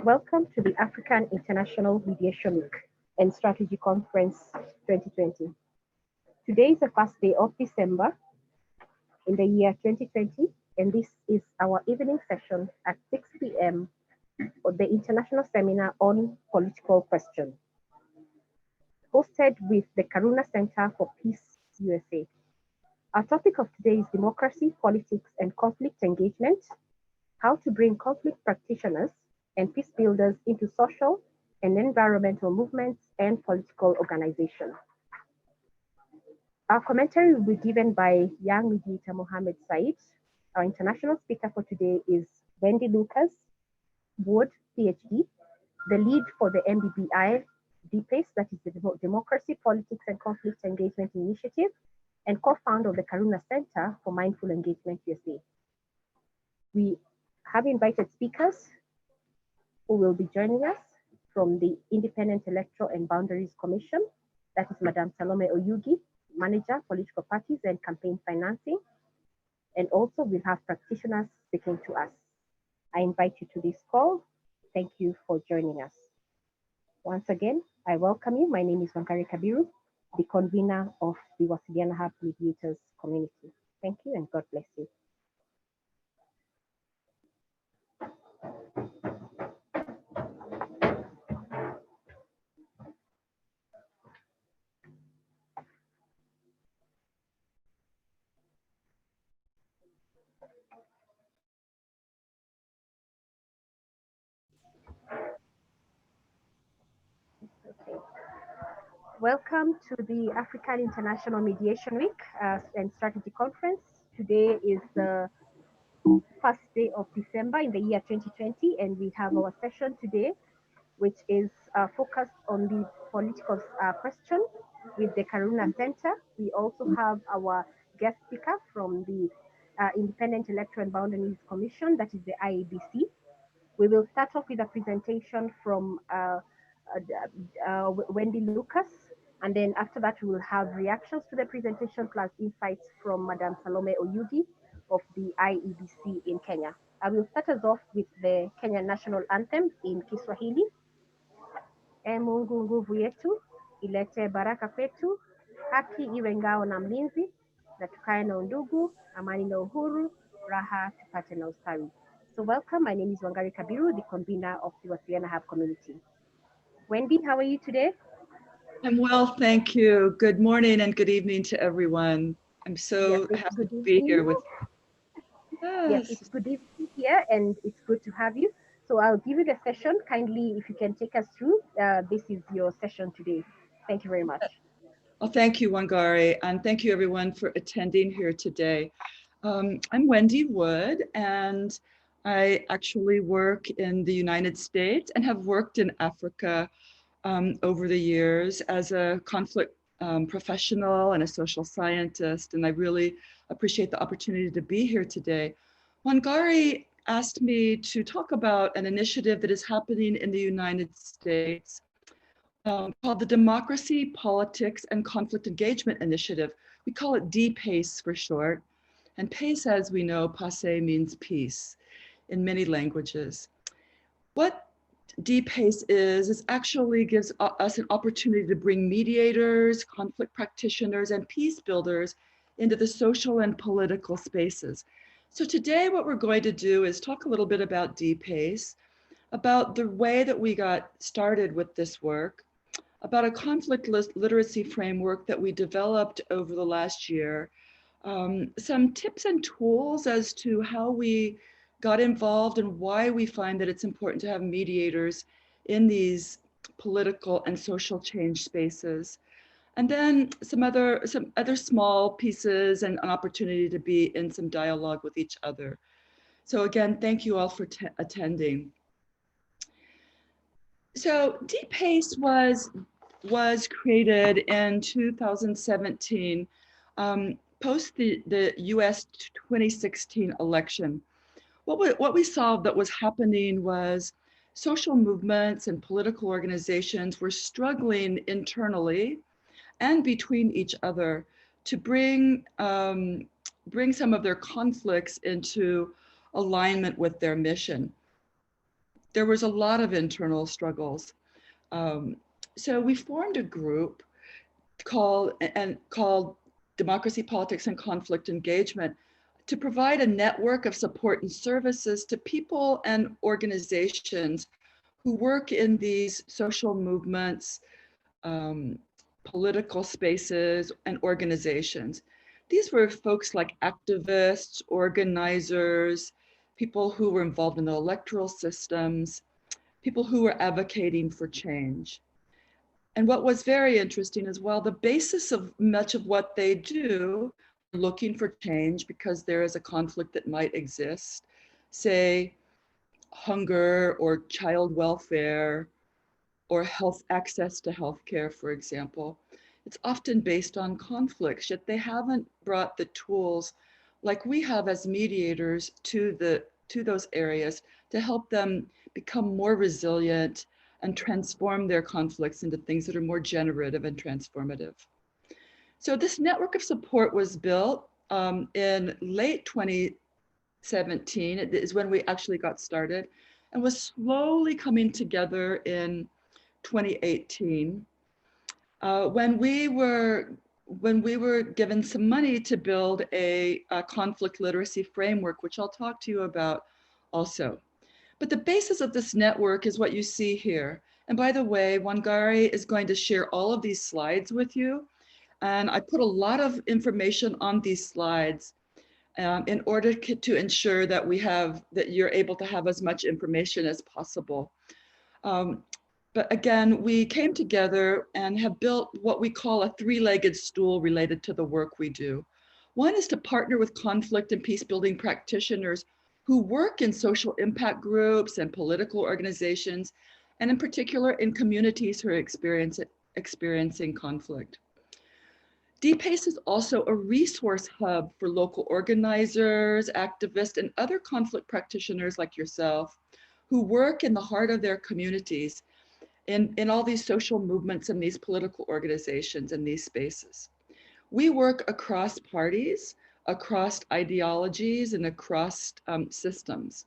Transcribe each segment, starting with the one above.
Welcome to the African International Mediation Week and Strategy Conference 2020. Today is the first day of December in the year 2020, and this is our evening session at 6 p.m. of the International Seminar on Political Questions, hosted with the Karuna Center for Peace, USA. Our topic of today is democracy, politics, and conflict engagement, how to bring conflict practitioners and peace builders into social and environmental movements and political organization. Our commentary will be given by young mediator Mohammed Said. Our international speaker for today is Wendy Lucas Wood, PhD, the lead for the MBBI DPACE, that is the Democracy, Politics, and Conflict Engagement Initiative, and co-founder of the Karuna Center for Mindful Engagement USA. We have invited speakers who will be joining us from the Independent Electoral and Boundaries Commission, that is Madam Salome Oyugi, Manager, Political Parties and Campaign Financing, and also we'll have practitioners speaking to us. I invite you to this call. Thank you for joining us. Once again, I welcome you. My name is Wangari Kabiru, the convener of the Wasilianahub Mediators community. Thank you and God bless you. Welcome to the African International Mediation Week and Strategy Conference. Today is the first day of December in the year 2020, and we have our session today, which is focused on the political question with the Karuna Center. We also have our guest speaker from the Independent Electoral and Boundaries Commission, that is the IEBC. We will start off with a presentation from Wendy Lucas, and then after that we will have reactions to the presentation plus insights from Madam Salome Oyugi of the IEBC in Kenya. I will start us off with the Kenya National Anthem in Kiswahili. E Mungu nguvu yetu, ilete baraka kwetu, haki iwe ngao na mlinzi, na tukae na undugu, amani na uhuru, raha tupate na ustawi. So welcome, my name is Wangari Kabiru, the convener of the Wasilianahub community. Wendy, how are you today? I'm well, thank you. Good morning and good evening to everyone. I'm so happy to be here with you. Yes, it's good evening here and it's good to have you. So I'll give you the session. Kindly, if you can take us through, this is your session today. Thank you very much. Well, thank you, Wangari, and thank you everyone for attending here today. I'm Wendy Wood, and I actually work in the United States and have worked in Africa over the years as a conflict professional and a social scientist, and I really appreciate the opportunity to be here today. Wangari asked me to talk about an initiative that is happening in the United States called the Democracy, Politics, and Conflict Engagement Initiative. We call it DPACE for short, and PACE, as we know, PACE means peace in many languages. What DPACE is actually gives us an opportunity to bring mediators, conflict practitioners, and peace builders into the social and political spaces. So today what we're going to do is talk a little bit about DPACE, about the way that we got started with this work, about a conflict literacy framework that we developed over the last year, some tips and tools as to how we got involved and why we find that it's important to have mediators in these political and social change spaces. And then some other small pieces and an opportunity to be in some dialogue with each other. So again, thank you all for attending. So DPACE was created in 2017, post the US 2016 election. What we saw that was happening was social movements and political organizations were struggling internally and between each other to bring some of their conflicts into alignment with their mission. There was a lot of internal struggles. So we formed a group called Democracy, Politics, and Conflict Engagement to provide a network of support and services to people and organizations who work in these social movements, political spaces, and organizations. These were folks like activists, organizers, people who were involved in the electoral systems, people who were advocating for change. And what was very interesting as well, the basis of much of what they do, looking for change because there is a conflict that might exist, say hunger or child welfare or health access to healthcare, for example. It's often based on conflicts, yet they haven't brought the tools like we have as mediators to those areas to help them become more resilient and transform their conflicts into things that are more generative and transformative. So this network of support was built in late 2017. It is when we actually got started, and was slowly coming together in 2018 when we were given some money to build a conflict literacy framework, which I'll talk to you about also. But the basis of this network is what you see here. And by the way, Wangari is going to share all of these slides with you. And I put a lot of information on these slides in order to ensure that you're able to have as much information as possible. But again, we came together and have built what we call a three-legged stool related to the work we do. One is to partner with conflict and peace-building practitioners who work in social impact groups and political organizations, and in particular in communities who are experiencing conflict. DPACE is also a resource hub for local organizers, activists, and other conflict practitioners like yourself who work in the heart of their communities in all these social movements and these political organizations and these spaces. We work across parties, across ideologies, and across systems.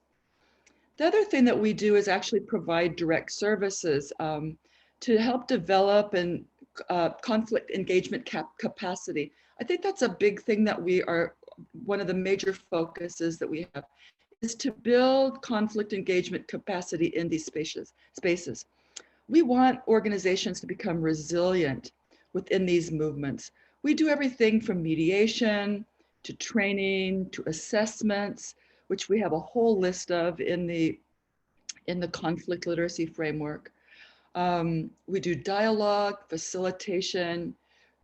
The other thing that we do is actually provide direct services to help develop and conflict engagement capacity. I think that's a big thing that one of the major focuses that we have is to build conflict engagement capacity in these spaces. We want organizations to become resilient within these movements. We do everything from mediation to training to assessments, which we have a whole list of in the conflict literacy framework. We do dialogue, facilitation,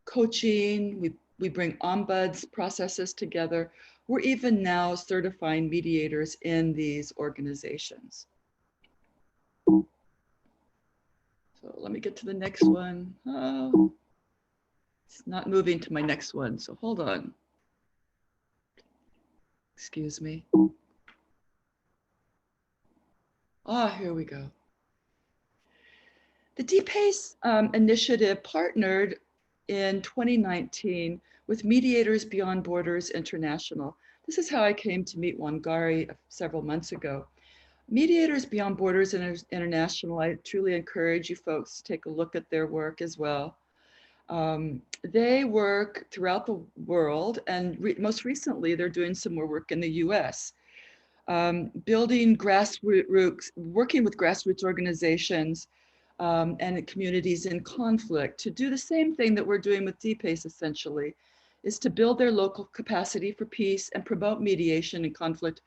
coaching. We bring ombuds processes together. We're even now certifying mediators in these organizations. So let me get to the next one. Oh, it's not moving to my next one, so hold on. Excuse me. Here we go. The DPACE initiative partnered in 2019 with Mediators Beyond Borders International. This is how I came to meet Wangari several months ago. Mediators Beyond Borders International, I truly encourage you folks to take a look at their work as well. They work throughout the world, and most recently, they're doing some more work in the US, building grassroots, working with grassroots organizations and communities in conflict to do the same thing that we're doing with DPACE essentially, is to build their local capacity for peace and promote mediation and conflict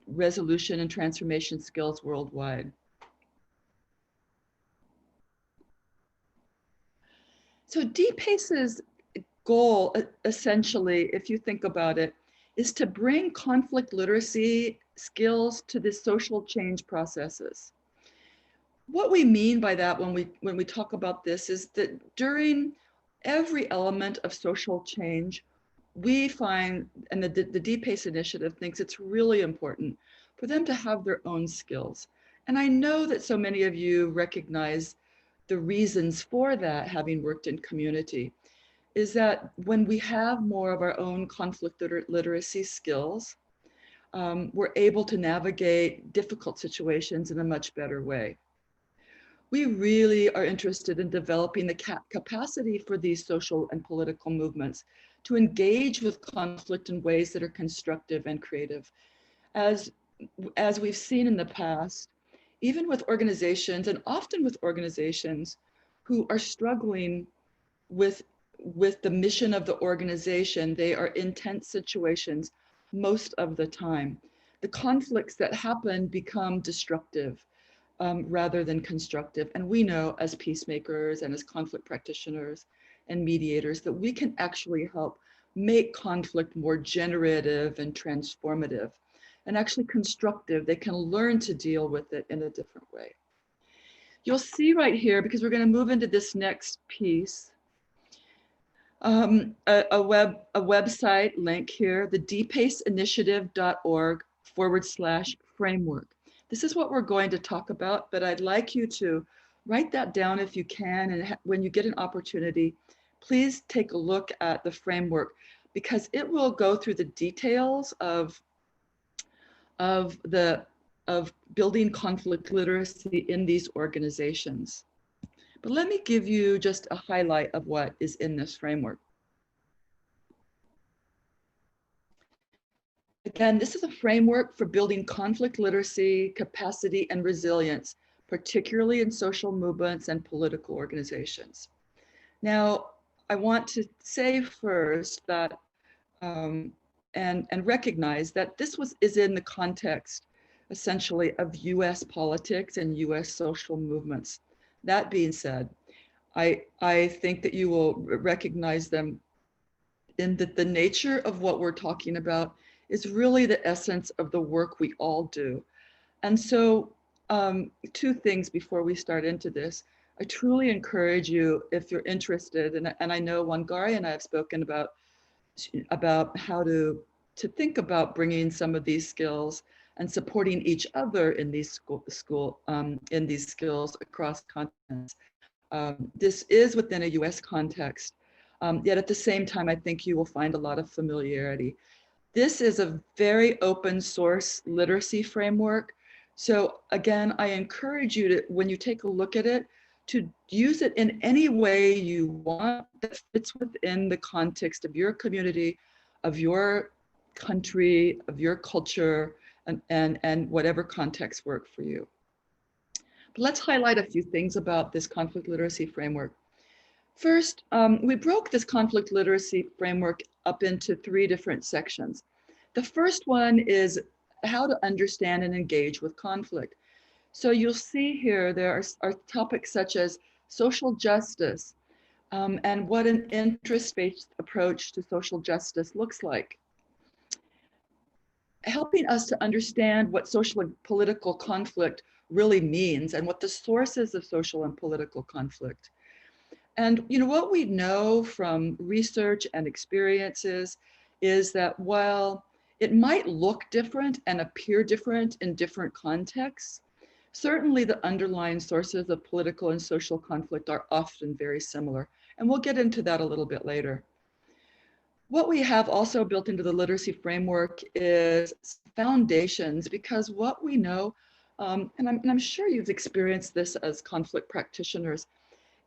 resolution and transformation skills worldwide. So DPACE's goal, essentially, if you think about it, is to bring conflict literacy skills to the social change processes. What we mean by that when we talk about this is that during every element of social change, we find, and the DPACE initiative thinks it's really important for them to have their own skills. And I know that so many of you recognize the reasons for that, having worked in community, is that when we have more of our own conflict literacy skills, we're able to navigate difficult situations in a much better way. We really are interested in developing the capacity for these social and political movements to engage with conflict in ways that are constructive and creative. As we've seen in the past, even with organizations, and often with organizations who are struggling with the mission of the organization, they are in tense situations most of the time. The conflicts that happen become destructive rather than constructive. And we know as peacemakers and as conflict practitioners and mediators that we can actually help make conflict more generative and transformative and actually constructive. They can learn to deal with it in a different way. You'll see right here, because we're going to move into this next piece, a website link here, the dpaceinitiative.org/framework. This is what we're going to talk about, but I'd like you to write that down if you can, and when you get an opportunity, please take a look at the framework, because it will go through the details of building conflict literacy in these organizations. But let me give you just a highlight of what is in this framework. Again, this is a framework for building conflict literacy, capacity, and resilience, particularly in social movements and political organizations. Now, I want to say first that, and recognize that this is in the context, essentially, of US politics and US social movements. That being said, I think that you will recognize them in that the nature of what we're talking about is really the essence of the work we all do. And so two things before we start into this. I truly encourage you, if you're interested, and I know Wangari and I have spoken about how to think about bringing some of these skills and supporting each other in these in these skills across continents. This is within a US context, yet at the same time, I think you will find a lot of familiarity. This is a very open source literacy framework. So again, I encourage you to, when you take a look at it, to use it in any way you want that fits within the context of your community, of your country, of your culture, and whatever context work for you. But let's highlight a few things about this conflict literacy framework. First, we broke this conflict literacy framework up into 3 different sections. The first one is how to understand and engage with conflict. So you'll see here, there are topics such as social justice and what an interest-based approach to social justice looks like. Helping us to understand what social and political conflict really means and what the sources of social and political conflict. And what we know from research and experiences is that while it might look different and appear different in different contexts, certainly the underlying sources of political and social conflict are often very similar. And we'll get into that a little bit later. What we have also built into the literacy framework is foundations, because what we know, and I'm sure you've experienced this as conflict practitioners,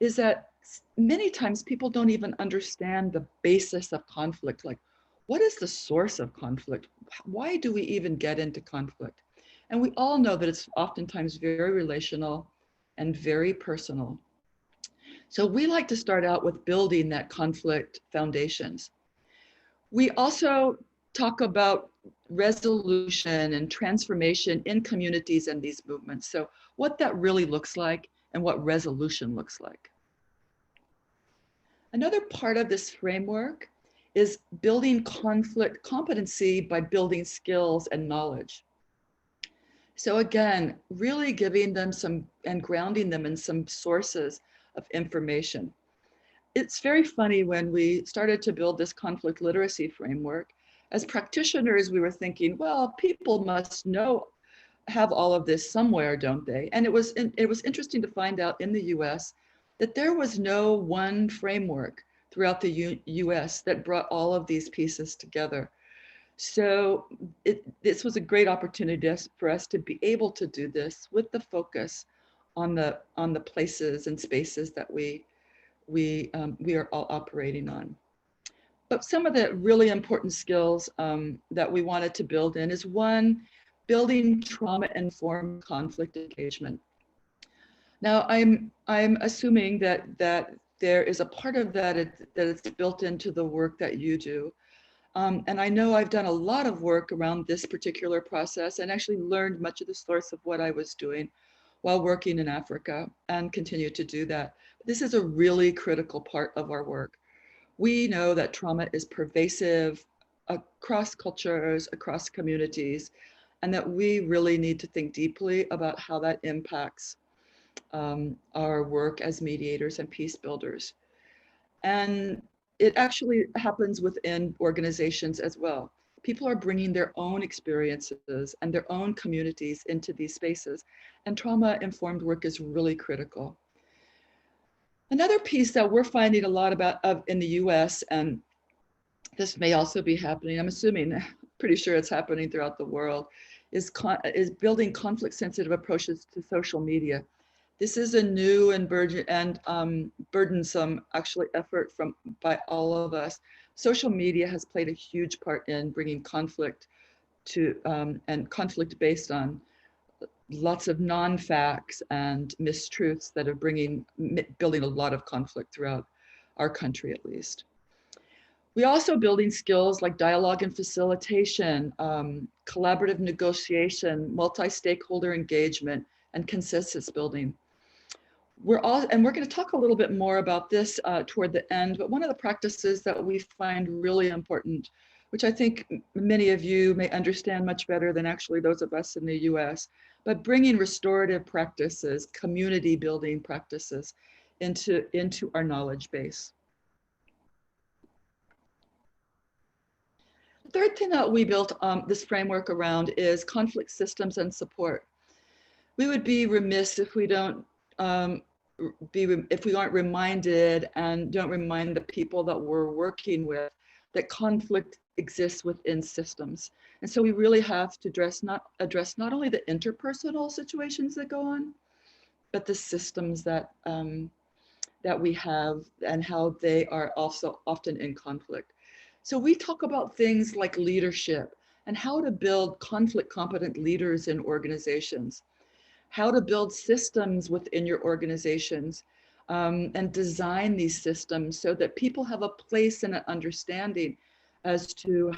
is that many times people don't even understand the basis of conflict. Like, what is the source of conflict? Why do we even get into conflict? And we all know that it's oftentimes very relational and very personal. So we like to start out with building that conflict foundations. We also talk about resolution and transformation in communities and these movements. So what that really looks like and what resolution looks like. Another part of this framework is building conflict competency by building skills and knowledge. So again, really giving them some and grounding them in some sources of information. It's very funny, when we started to build this conflict literacy framework, as practitioners, we were thinking, well, people must have all of this somewhere, don't they? And it was interesting to find out in the US that there was no one framework throughout the US that brought all of these pieces together. So this was a great opportunity for us to be able to do this with the focus on the places and spaces that we are all operating on. But some of the really important skills that we wanted to build in is one, building trauma-informed conflict engagement. Now, I'm assuming that there is a part of that that it's built into the work that you do. And I know I've done a lot of work around this particular process and actually learned much of the source of what I was doing while working in Africa and continue to do that. This is a really critical part of our work. We know that trauma is pervasive across cultures, across communities, and that we really need to think deeply about how that impacts our work as mediators and peace builders. And it actually happens within organizations as well. People are bringing their own experiences and their own communities into these spaces, and trauma-informed work is really critical. Another piece that we're finding a lot of in the US, and this may also be happening, I'm assuming, pretty sure it's happening throughout the world, is building conflict-sensitive approaches to social media. This is a new and burdensome actually effort by all of us. Social media has played a huge part in bringing conflict to and conflict based on lots of non-facts and mistruths that are building a lot of conflict throughout our country, at least. We also building skills like dialogue and facilitation, collaborative negotiation, multi-stakeholder engagement, and consensus building. We're going to talk a little bit more about this toward the end, but one of the practices that we find really important, which I think many of you may understand much better than actually those of us in the US, but bringing restorative practices, community building practices into our knowledge base. The third thing that we built this framework around is conflict systems and support. We would be remiss if we don't if we aren't reminded and don't remind the people that we're working with that conflict exists within systems. And so we really have to address not only the interpersonal situations that go on, but the systems that that we have and how they are also often in conflict. So we talk about things like leadership and how to build conflict competent leaders in organizations, how to build systems within your organizations, and design these systems so that people have a place and an understanding as to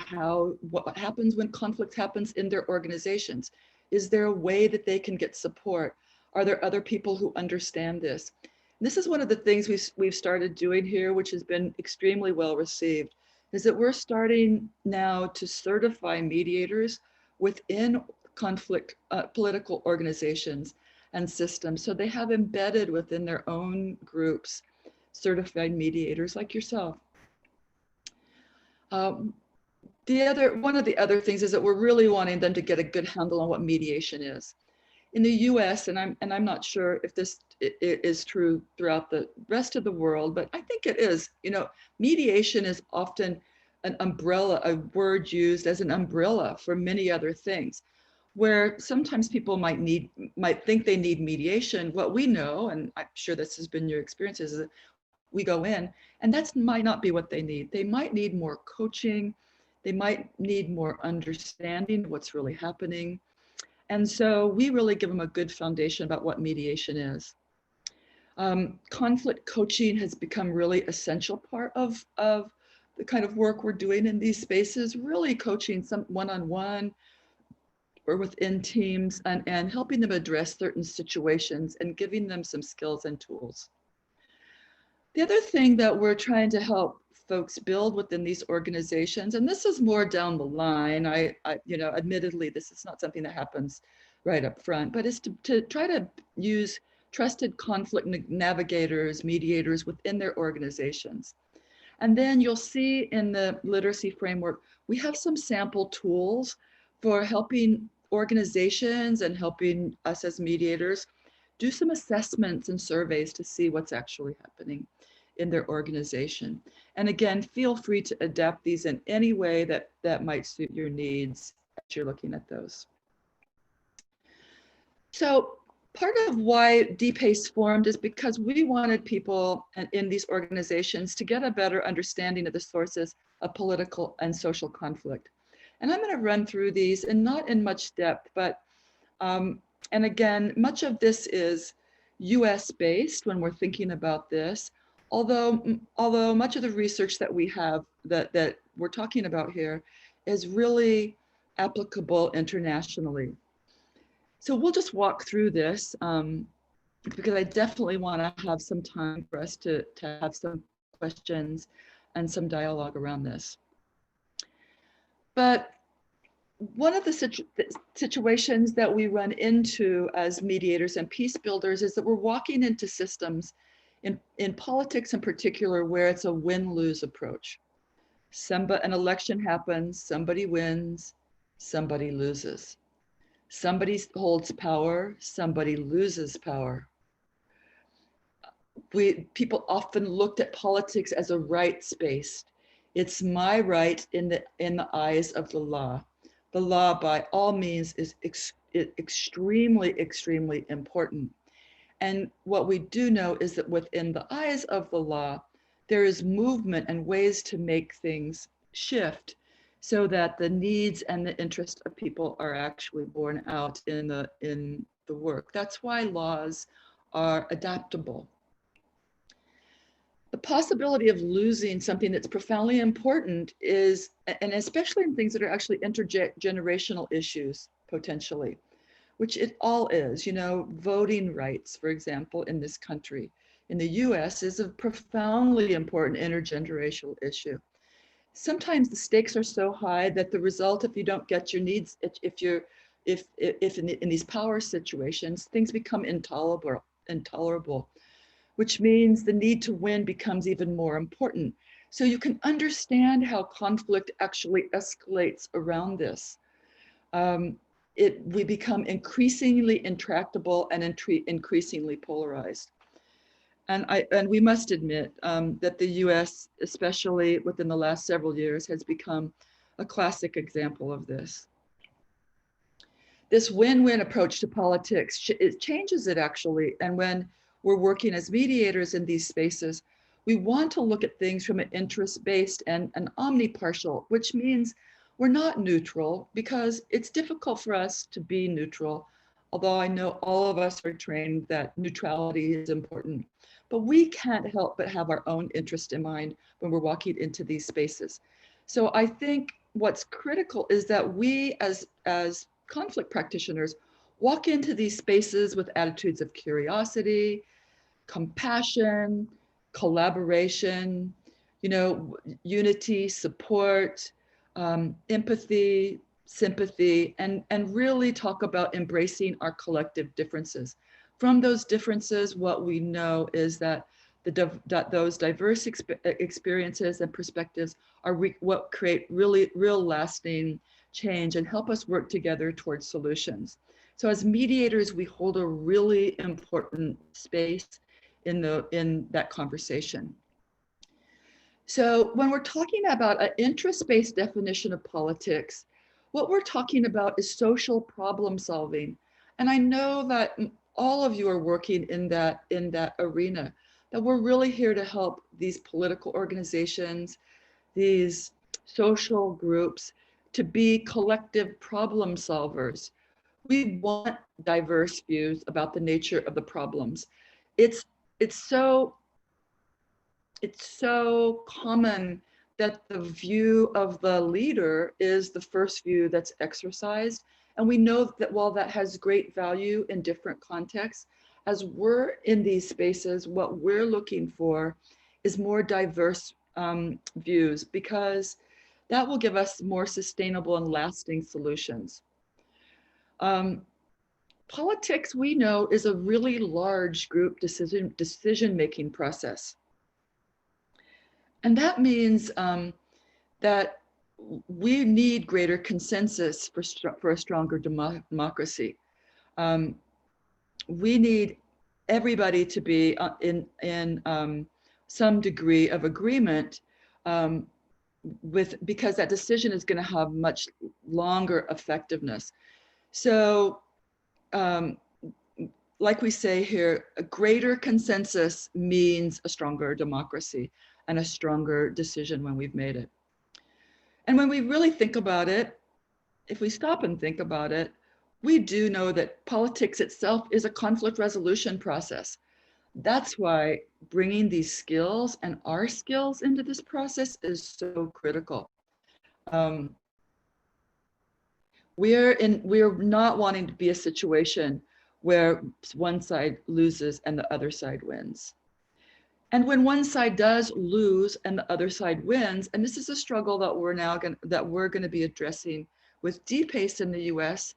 what happens when conflict happens in their organizations. Is there a way that they can get support? Are there other people who understand this? And this is one of the things we've started doing here, which has been extremely well received, is that we're starting now to certify mediators within conflict political organizations and systems. So they have embedded within their own groups certified mediators like yourself. One of the other things is that we're really wanting them to get a good handle on what mediation is. In the US, and I'm not sure if this is true throughout the rest of the world, but I think it is, mediation is often an umbrella, a word used as an umbrella for many other things, where sometimes people might think they need mediation. What we know, and I'm sure this has been your experience, is that we go in and that might not be what they need. They might need more coaching. They might need more understanding of what's really happening. And so we really give them a good foundation about what mediation is. Conflict coaching has become really essential part of the kind of work we're doing in these spaces, really coaching some one-on-one or within teams and helping them address certain situations and giving them some skills and tools. The other thing that we're trying to help folks build within these organizations, and this is more down the line, admittedly, this is not something that happens right up front, but is to try to use trusted conflict navigators, mediators within their organizations. And then you'll see in the literacy framework, we have some sample tools for helping organizations and helping us as mediators do some assessments and surveys to see what's actually happening in their organization. And again, feel free to adapt these in any way that might suit your needs as you're looking at those. So part of why DPACE formed is because we wanted people in these organizations to get a better understanding of the sources of political and social conflict. And I'm going to run through these, and not in much depth, but and again, much of this is US based when we're thinking about this, although much of the research that we have that we're talking about here is really applicable internationally. So we'll just walk through this because I definitely want to have some time for us to have some questions and some dialogue around this. But one of the situations that we run into as mediators and peace builders is that we're walking into systems in politics in particular where it's a win-lose approach. An election happens, somebody wins, somebody loses. Somebody holds power, somebody loses power. People often looked at politics as a rights-based. It's my right in the eyes of the law. The law, by all means, is extremely, extremely important. And what we do know is that within the eyes of the law, there is movement and ways to make things shift so that the needs and the interests of people are actually borne out in the work. That's why laws are adaptable. The possibility of losing something that's profoundly important is, and especially in things that are actually intergenerational issues, potentially, which it all is, voting rights, for example, in this country, in the US, is a profoundly important intergenerational issue. Sometimes the stakes are so high that the result, if you don't get your needs, if in these power situations, things become intolerable, which means the need to win becomes even more important. So you can understand how conflict actually escalates around this. We become increasingly intractable and increasingly polarized. And we must admit that the US, especially within the last several years, has become a classic example of this. This win-win approach to politics, it changes it actually. And when we're working as mediators in these spaces, we want to look at things from an interest-based and an omnipartial, which means we're not neutral, because it's difficult for us to be neutral, although I know all of us are trained that neutrality is important. But we can't help but have our own interest in mind when we're walking into these spaces. So I think what's critical is that we as conflict practitioners walk into these spaces with attitudes of curiosity, compassion, collaboration, unity, support, empathy, sympathy, and really talk about embracing our collective differences. From those differences, what we know is that those diverse experiences and perspectives are what create real lasting change and help us work together towards solutions. So as mediators, we hold a really important space in that conversation. So when we're talking about an interest-based definition of politics, what we're talking about is social problem solving. And I know that all of you are working in that arena, that we're really here to help these political organizations, these social groups, to be collective problem solvers. We want diverse views about the nature of the problems. It's so common that the view of the leader is the first view that's exercised. And we know that while that has great value in different contexts, as we're in these spaces, what we're looking for is more diverse views, because that will give us more sustainable and lasting solutions. Politics, we know, is a really large group decision-making process. And that means that we need greater consensus for a stronger democracy. We need everybody to be in some degree of agreement because that decision is going to have much longer effectiveness. So like we say here, a greater consensus means a stronger democracy and a stronger decision when we've made it. And when we really think about it, if we stop and think about it, we do know that politics itself is a conflict resolution process. That's why bringing these skills and our skills into this process is so critical. We're not wanting to be a situation where one side loses and the other side wins. And when one side does lose and the other side wins, and this is a struggle that we're going to be addressing with DPACE in the US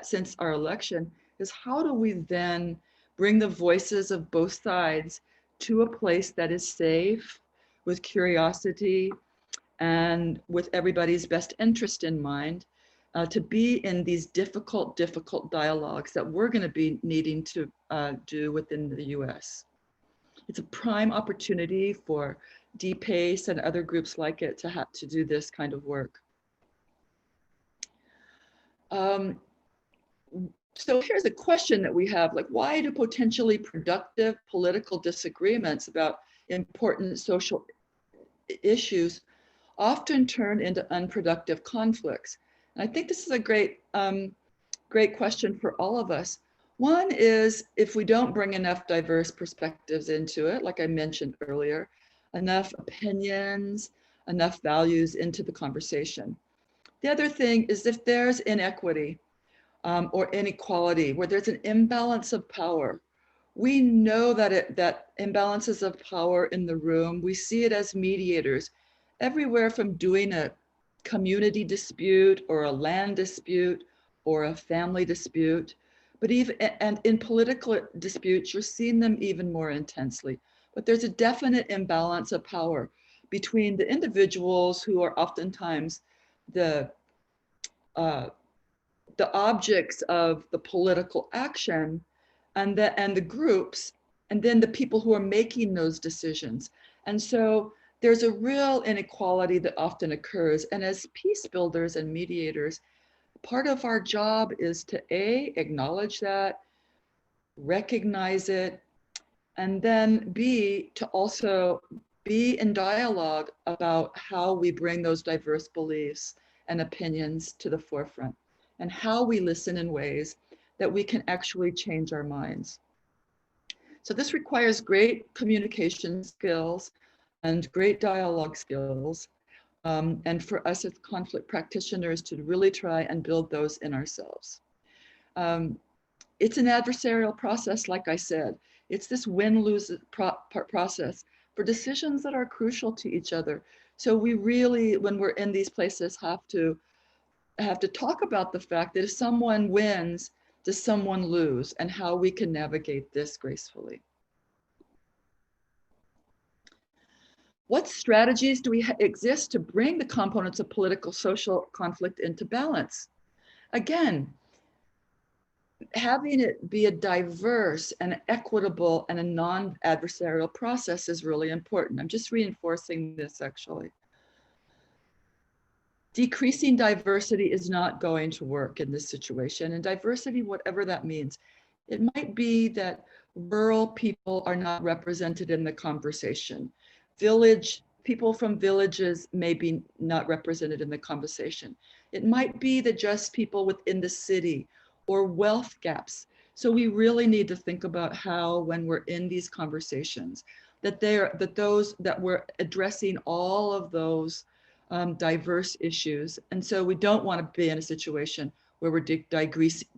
since our election, is how do we then bring the voices of both sides to a place that is safe, with curiosity, and with everybody's best interest in mind, to be in these difficult dialogues that we're going to be needing to do within the US. It's a prime opportunity for DPACE and other groups like it to have to do this kind of work. So here's a question that we have, like, why do potentially productive political disagreements about important social issues often turn into unproductive conflicts? And I think this is a great question for all of us. One is, if we don't bring enough diverse perspectives into it, like I mentioned earlier, enough opinions, enough values into the conversation. The other thing is if there's inequity or inequality, where there's an imbalance of power. We know that that imbalances of power in the room, we see it as mediators, everywhere from doing a community dispute or a land dispute or a family dispute, but and in political disputes, you're seeing them even more intensely. But there's a definite imbalance of power between the individuals who are oftentimes the objects of the political action, and the groups, and then the people who are making those decisions. And so there's a real inequality that often occurs. And as peace builders and mediators, part of our job is to acknowledge that, recognize it, and then to also be in dialogue about how we bring those diverse beliefs and opinions to the forefront, and how we listen in ways that we can actually change our minds. So this requires great communication skills and great dialogue skills. And for us as conflict practitioners to really try and build those in ourselves. It's an adversarial process, like I said. It's this win-lose process for decisions that are crucial to each other. So we really, when we're in these places, have to talk about the fact that if someone wins, does someone lose, and how we can navigate this gracefully. What strategies do we exist to bring the components of political social conflict into balance? Again, having it be a diverse and equitable and a non-adversarial process is really important. I'm just reinforcing this actually. Decreasing diversity is not going to work in this situation, and diversity, whatever that means. It might be that rural people are not represented in the conversation. People from villages may be not represented in the conversation. It might be that just people within the city or wealth gaps. So we really need to think about how, when we're in these conversations, that we're addressing all of those diverse issues. And so we don't want to be in a situation where we're decreasing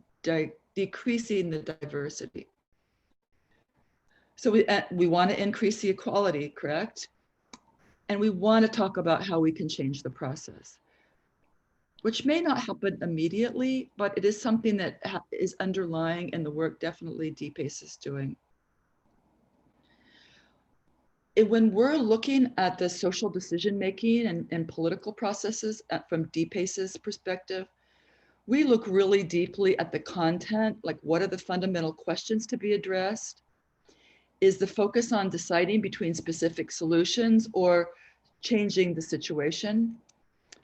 the diversity. So we want to increase the equality, correct? And we want to talk about how we can change the process, which may not happen immediately, but it is something that is underlying in the work definitely DPACE is doing. When we're looking at the social decision-making and political processes from DPACE's perspective, we look really deeply at the content, like what are the fundamental questions to be addressed? Is the focus on deciding between specific solutions or changing the situation?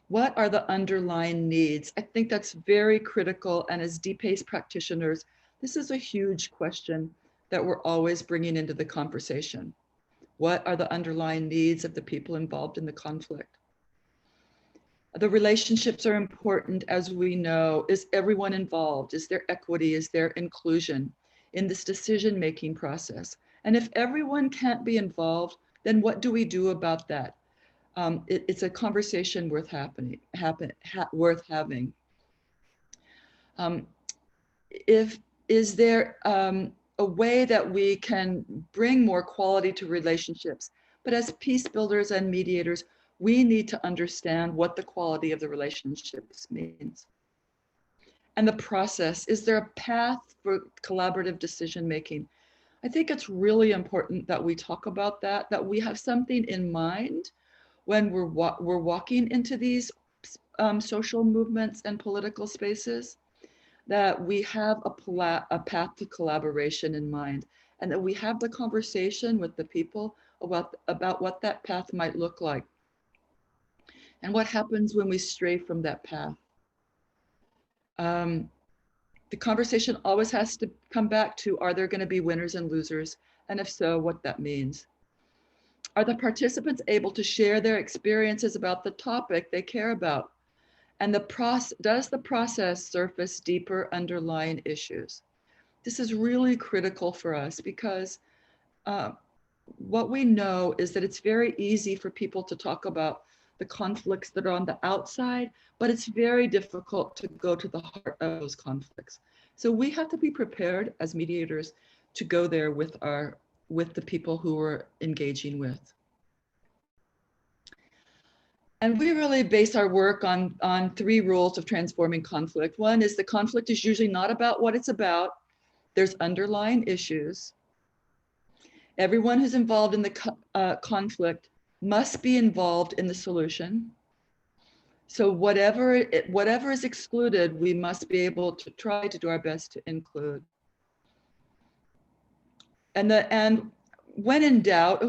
What are the underlying needs? I think that's very critical. And as DPACE practitioners, this is a huge question that we're always bringing into the conversation. What are the underlying needs of the people involved in the conflict? The relationships are important, as we know. Is everyone involved? Is there equity? Is there inclusion in this decision-making process? And if everyone can't be involved, then what do we do about that? It's a conversation worth having. Is there a way that we can bring more quality to relationships? But as peace builders and mediators, we need to understand what the quality of the relationships means. And the process, is there a path for collaborative decision making? I think it's really important that we talk about that we have something in mind when we're walking into these social movements and political spaces, that we have a path to collaboration in mind, and that we have the conversation with the people about what that path might look like. And what happens when we stray from that path? The conversation always has to come back to, are there going to be winners and losers? And if so, what that means. Are the participants able to share their experiences about the topic they care about? And does the process surface deeper underlying issues? This is really critical for us because what we know is that it's very easy for people to talk about the conflicts that are on the outside, but it's very difficult to go to the heart of those conflicts. So we have to be prepared as mediators to go there with the people who we're engaging with. And we really base our work on 3 rules of transforming conflict. One is the conflict is usually not about what it's about. There's underlying issues. Everyone who's involved in the conflict must be involved in the solution. So whatever is excluded, we must be able to try to do our best to include. And when in doubt,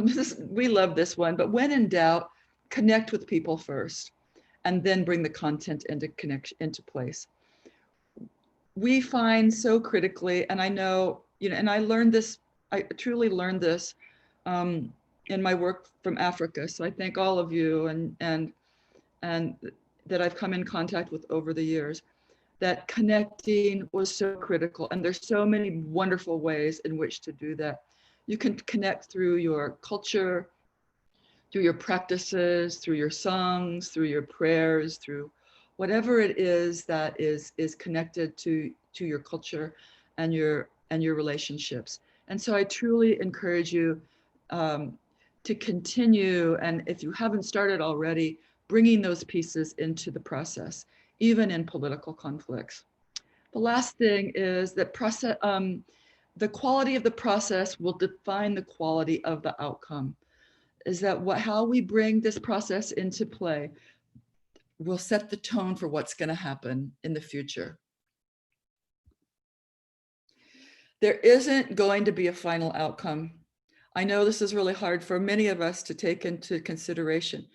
we love this one, but when in doubt, connect with people first, and then bring the content into place. We find so critically, and I know, and I truly learned this in my work from Africa. So I thank all of you and that I've come in contact with over the years, that connecting was so critical. And there's so many wonderful ways in which to do that. You can connect through your culture, through your practices, through your songs, through your prayers, through whatever it is that is connected to your culture and your relationships. And so I truly encourage you to continue, and if you haven't started already, bringing those pieces into the process, even in political conflicts. The last thing is that the quality of the process will define the quality of the outcome. Is that how we bring this process into play will set the tone for what's going to happen in the future. There isn't going to be a final outcome. I know this is really hard for many of us to take into consideration,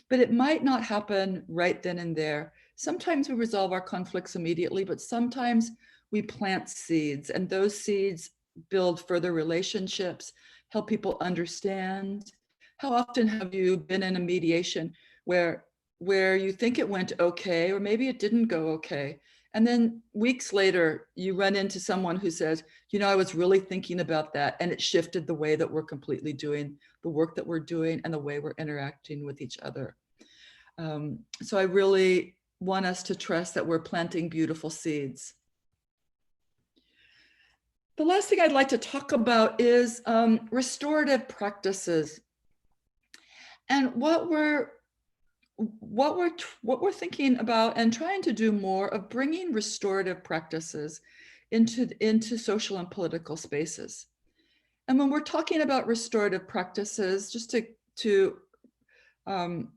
but it might not happen right then and there. Sometimes we resolve our conflicts immediately, but sometimes we plant seeds, and those seeds build further relationships, help people understand. How often have you been in a mediation where you think it went okay, or maybe it didn't go okay, and then weeks later you run into someone who says, I was really thinking about that, and it shifted the way that we're completely doing the work that we're doing and the way we're interacting with each other. So I really want us to trust that we're planting beautiful seeds. The last thing I'd like to talk about is restorative practices. And what we're thinking about and trying to do more of bringing restorative practices into social and political spaces. And when we're talking about restorative practices, just I'm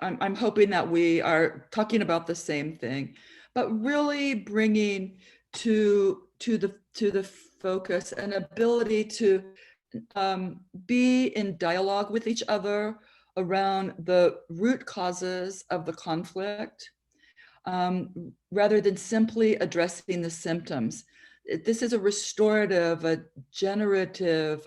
hoping that we are talking about the same thing, but really bringing to the focus an ability to be in dialogue with each other around the root causes of the conflict, rather than simply addressing the symptoms. This is a restorative, a generative,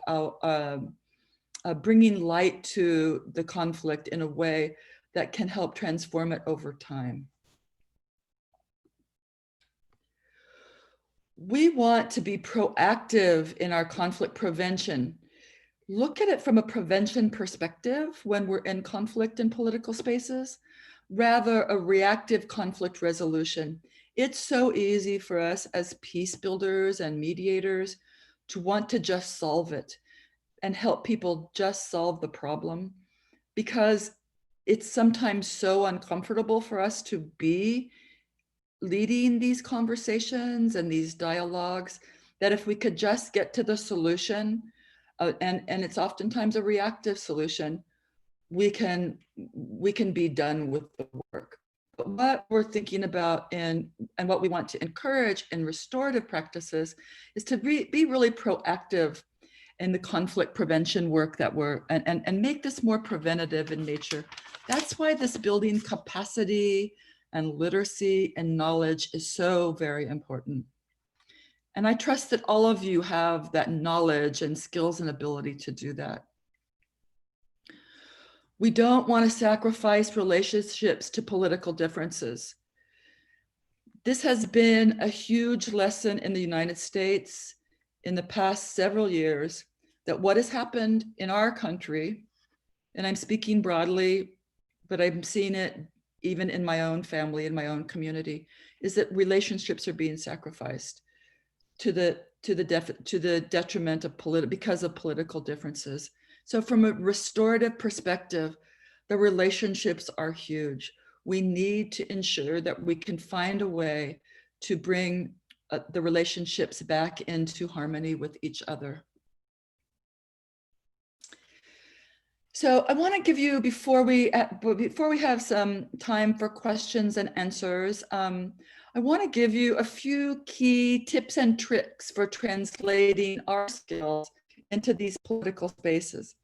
bringing light to the conflict in a way that can help transform it over time. We want to be proactive in our conflict prevention. Look at it from a prevention perspective when we're in conflict in political spaces, rather a reactive conflict resolution. It's so easy for us as peace builders and mediators to want to just solve it and help people just solve the problem, because it's sometimes so uncomfortable for us to be leading these conversations and these dialogues that if we could just get to the solution, and it's oftentimes a reactive solution, we can be done with the work. But what we're thinking about and what we want to encourage in restorative practices is to be really proactive in the conflict prevention work that and make this more preventative in nature. That's why this building capacity and literacy and knowledge is so very important. And I trust that all of you have that knowledge and skills and ability to do that. We don't want to sacrifice relationships to political differences. This has been a huge lesson in the United States in the past several years, that what has happened in our country, and I'm speaking broadly, but I'm seeing it even in my own family, in my own community, is that relationships are being sacrificed to the detriment of because of political differences. So from a restorative perspective, the relationships are huge. We need to ensure that we can find a way to bring the relationships back into harmony with each other. So I want to give you, before we have some time for questions and answers, I want to give you a few key tips and tricks for translating our skills into these political spaces.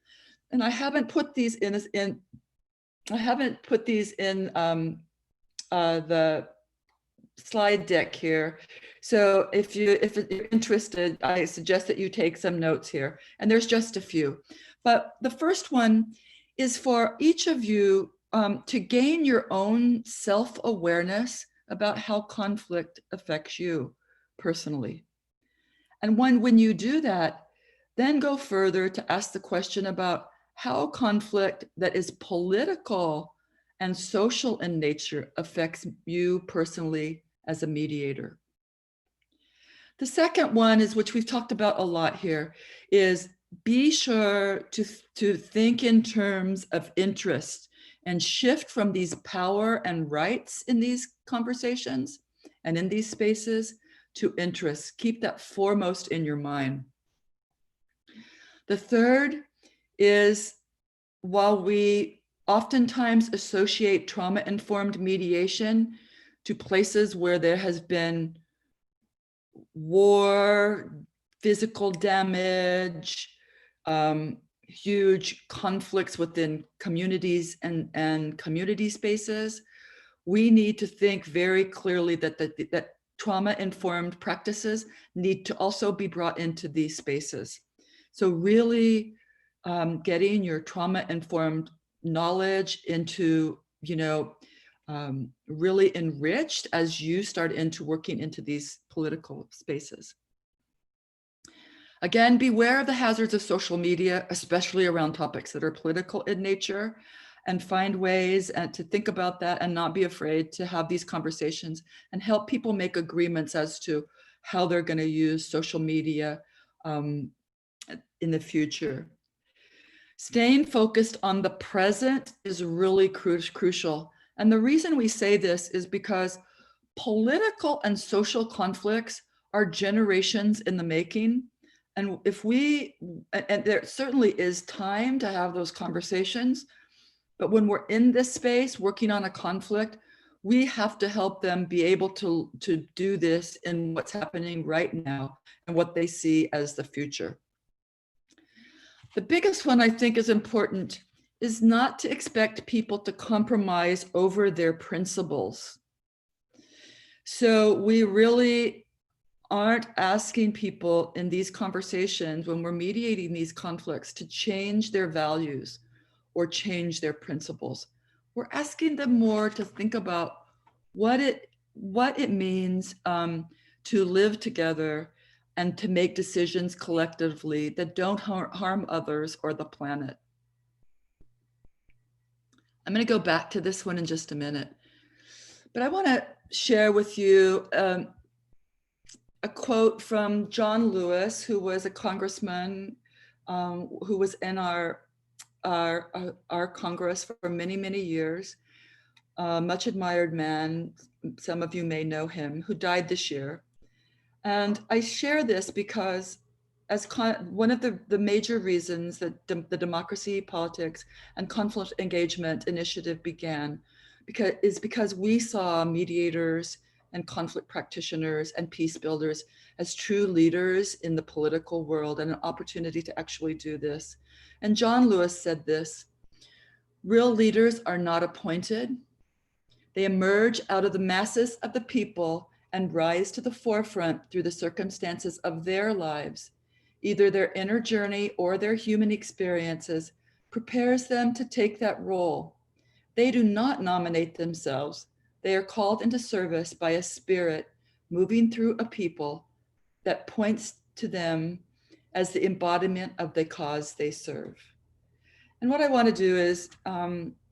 And I haven't put these in the slide deck here. So if you're interested, I suggest that you take some notes here. And there's just a few. But the first one is for each of you to gain your own self-awareness about how conflict affects you personally. And when you do that, then go further to ask the question about how conflict that is political and social in nature affects you personally as a mediator. The second one is, which we've talked about a lot here, is be sure to think in terms of interest and shift from these power and rights in these conversations and in these spaces to interest. Keep that foremost in your mind. The third is, while we oftentimes associate trauma-informed mediation to places where there has been war, physical damage, huge conflicts within communities and community spaces, we need to think very clearly that trauma-informed practices need to also be brought into these spaces. So really getting your trauma-informed knowledge into, really enriched as you start into working into these political spaces. Again, beware of the hazards of social media, especially around topics that are political in nature, and find ways to think about that and not be afraid to have these conversations and help people make agreements as to how they're going to use social media in the future. Staying focused on the present is really crucial. And the reason we say this is because political and social conflicts are generations in the making. And and there certainly is time to have those conversations, but when we're in this space working on a conflict, we have to help them be able to do this in what's happening right now and what they see as the future. The biggest one I think is important is not to expect people to compromise over their principles. So we really aren't asking people in these conversations when we're mediating these conflicts to change their values or change their principles. We're asking them more to think about what it means to live together and to make decisions collectively that don't harm others or the planet. I'm going to go back to this one in just a minute, but I want to share with you a quote from John Lewis, who was a congressman who was in our Congress for many, many years, much admired man. Some of you may know him, who died this year. And I share this because as one of the major reasons that the Democracy, Politics, and Conflict Engagement Initiative began because we saw mediators and conflict practitioners and peace builders as true leaders in the political world and an opportunity to actually do this. And John Lewis said this: real leaders are not appointed. They emerge out of the masses of the people and rise to the forefront through the circumstances of their lives. Either their inner journey or their human experiences prepares them to take that role. They do not nominate themselves. They are called into service by a spirit moving through a people that points to them as the embodiment of the cause they serve. And what I want to do is,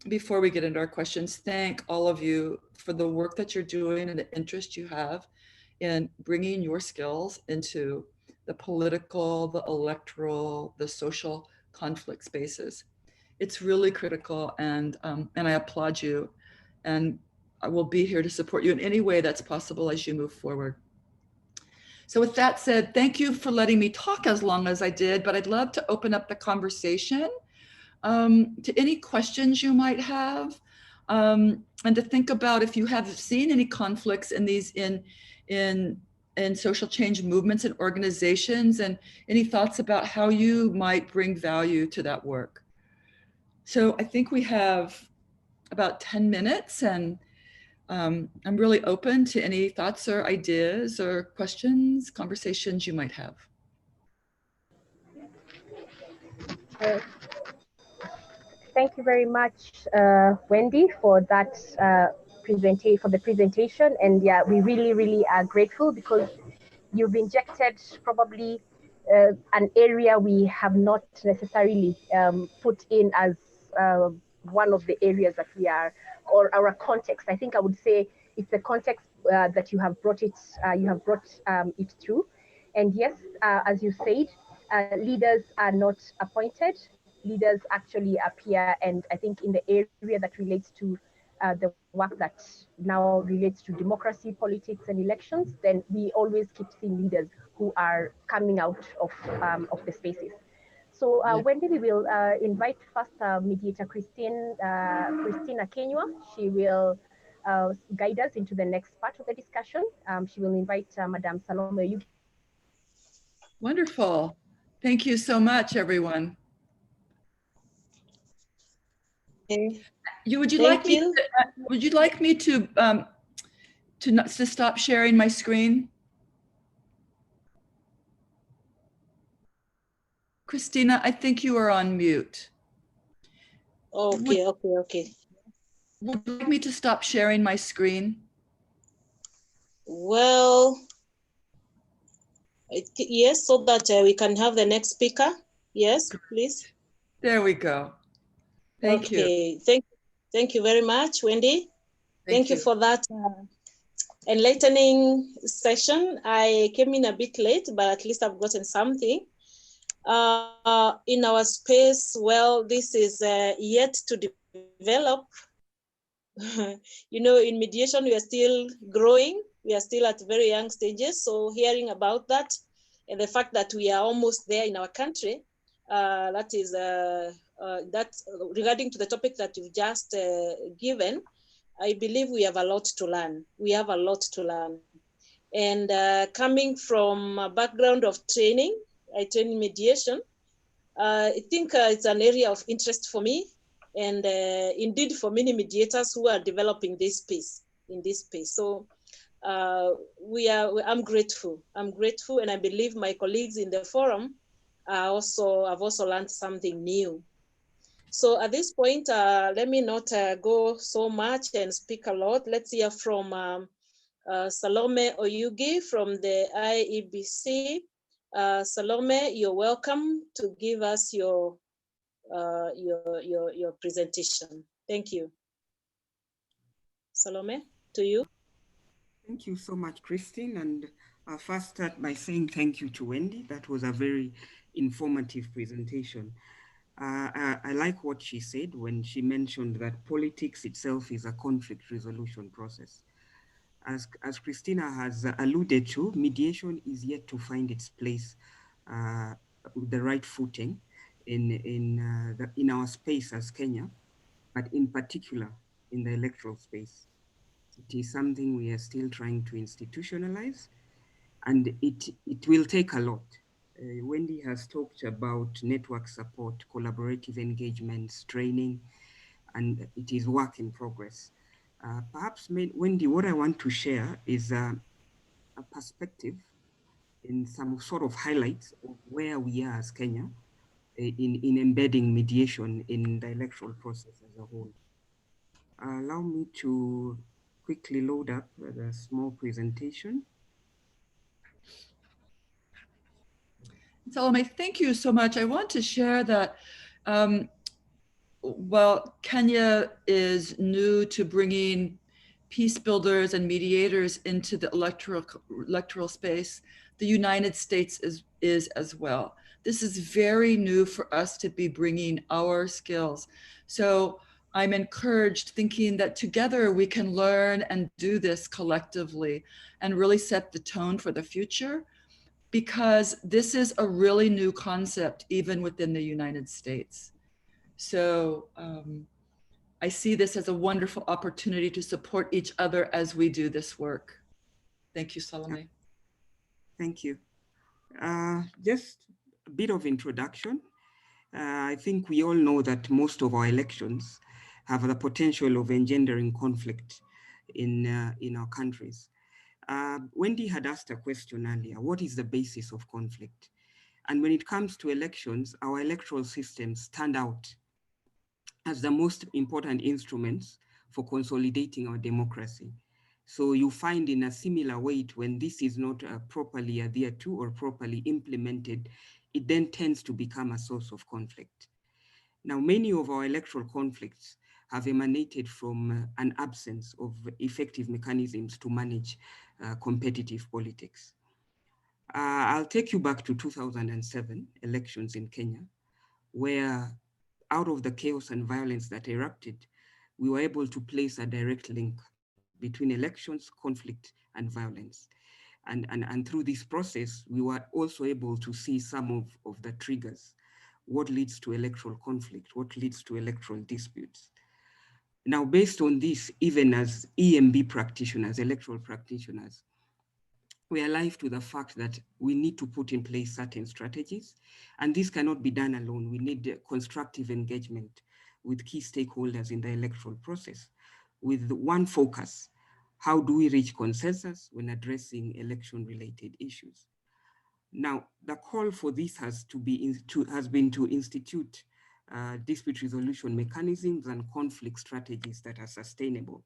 before we get into our questions, thank all of you for the work that you're doing and the interest you have in bringing your skills into the political, the electoral, the social conflict spaces. It's really critical, and I applaud you, and I will be here to support you in any way that's possible as you move forward. So with that said, thank you for letting me talk as long as I did, but I'd love to open up the conversation to any questions you might have, and to think about if you have seen any conflicts in these in social change movements and organizations, and any thoughts about how you might bring value to that work. So I think we have about 10 minutes, and I'm really open to any thoughts or ideas or questions, conversations you might have. Thank you very much, Wendy, for that presentation. And yeah, we really are grateful because you've injected probably an area we have not necessarily put in as one of the areas that we are, or our context. I think I would say it's the context that you have brought it. It through, and yes, as you said, leaders are not appointed. Leaders actually appear, and I think in the area that relates to the work that now relates to democracy, politics, and elections, then we always keep seeing leaders who are coming out of the spaces. So Wendy, we will invite first mediator Christina Kenywa. She will guide us into the next part of the discussion. She will invite Madam Salome. Wonderful. Thank you so much, everyone. Would you like me to stop sharing my screen? Christina, I think you are on mute. Okay. Would you like me to stop sharing my screen? Well, yes, so that we can have the next speaker. Yes, please. There we go. Thank you. Thank you very much, Wendy. Thank you for that enlightening session. I came in a bit late, but at least I've gotten something. In our space, well, this is yet to develop. You know, in mediation, we are still growing. We are still at very young stages. So hearing about that and the fact that we are almost there in our country, that is regarding to the topic that you've just given, I believe we have a lot to learn. We have a lot to learn. And coming from a background of training, I train in mediation. I think it's an area of interest for me, and indeed for many mediators who are developing this space in this space. So I'm grateful. I'm grateful, and I believe my colleagues in the forum have also learned something new. So at this point, let me not go so much and speak a lot. Let's hear from Salome Oyugi from the IEBC. Salome, you're welcome to give us your presentation. Thank you. Salome, to you. Thank you so much, Christine. And I'll first start by saying thank you to Wendy. That was a very informative presentation. I like what she said when she mentioned that politics itself is a conflict resolution process. As Christina has alluded to, mediation is yet to find its place with the right footing in our space as Kenya, but in particular in the electoral space. It is something we are still trying to institutionalize, and it will take a lot. Wendy has talked about network support, collaborative engagements, training, and it is work in progress. Perhaps, Wendy, what I want to share is a perspective in some sort of highlights of where we are as Kenya in embedding mediation in the electoral process as a whole. Allow me to quickly load up the small presentation. Salome, thank you so much. I want to share that while Kenya is new to bringing peace builders and mediators into the electoral space, the United States is as well. This is very new for us to be bringing our skills. So I'm encouraged thinking that together we can learn and do this collectively and really set the tone for the future, because this is a really new concept even within the United States. So I see this as a wonderful opportunity to support each other as we do this work. Thank you, Salome. Thank you. Just a bit of introduction. I think we all know that most of our elections have the potential of engendering conflict in our countries. Wendy had asked a question earlier: what is the basis of conflict? And when it comes to elections, our electoral systems stand out as the most important instruments for consolidating our democracy. So you find in a similar way, when this is not properly adhered to or properly implemented, it then tends to become a source of conflict. Now, many of our electoral conflicts have emanated from an absence of effective mechanisms to manage competitive politics. I'll take you back to 2007 elections in Kenya, where out of the chaos and violence that erupted, we were able to place a direct link between elections, conflict, and violence. And through this process, we were also able to see some of the triggers, what leads to electoral conflict, what leads to electoral disputes. Now, based on this, even as EMB practitioners, electoral practitioners, we are alive to the fact that we need to put in place certain strategies, and this cannot be done alone. We need constructive engagement with key stakeholders in the electoral process with one focus: how do we reach consensus when addressing election-related issues? Now, the call for this has been to institute dispute resolution mechanisms and conflict strategies that are sustainable.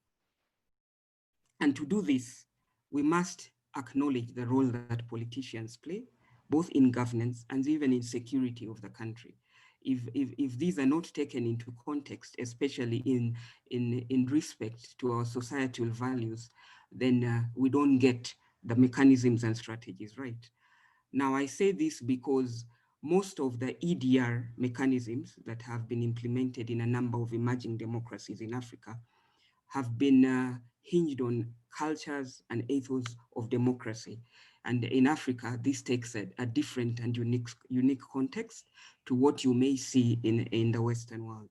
And to do this, we must acknowledge the role that politicians play, both in governance and even in security of the country. If these are not taken into context, especially in respect to our societal values, then we don't get the mechanisms and strategies right. Now, I say this because most of the EDR mechanisms that have been implemented in a number of emerging democracies in Africa have been hinged on cultures and ethos of democracy. And in Africa, this takes a different and unique context to what you may see in the Western world.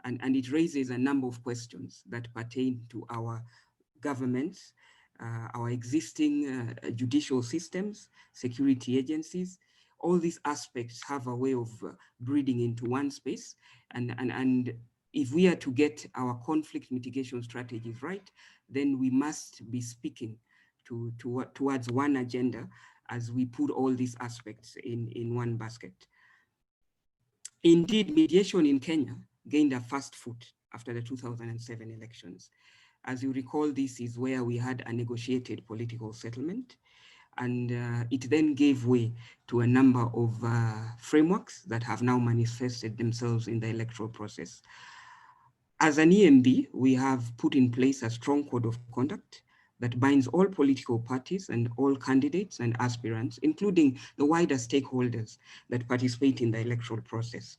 And it raises a number of questions that pertain to our governments, our existing judicial systems, security agencies, all these aspects have a way of breeding into one space. And if we are to get our conflict mitigation strategies right, then we must be speaking towards one agenda as we put all these aspects in one basket. Indeed, mediation in Kenya gained a fast foot after the 2007 elections. As you recall, this is where we had a negotiated political settlement, and it then gave way to a number of frameworks that have now manifested themselves in the electoral process. As an EMB, we have put in place a strong code of conduct that binds all political parties and all candidates and aspirants, including the wider stakeholders that participate in the electoral process.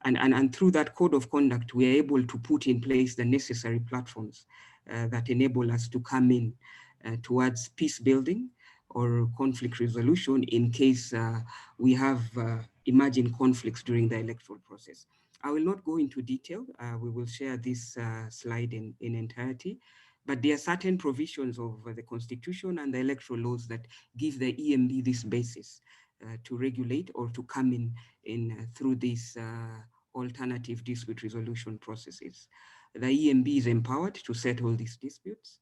And through that code of conduct, we are able to put in place the necessary platforms that enable us to come in towards peace building or conflict resolution in case we have emerging conflicts during the electoral process. I will not go into detail. We will share this slide in entirety, but there are certain provisions of the Constitution and the electoral laws that give the EMB this basis to regulate or to come in through these alternative dispute resolution processes. The EMB is empowered to settle these disputes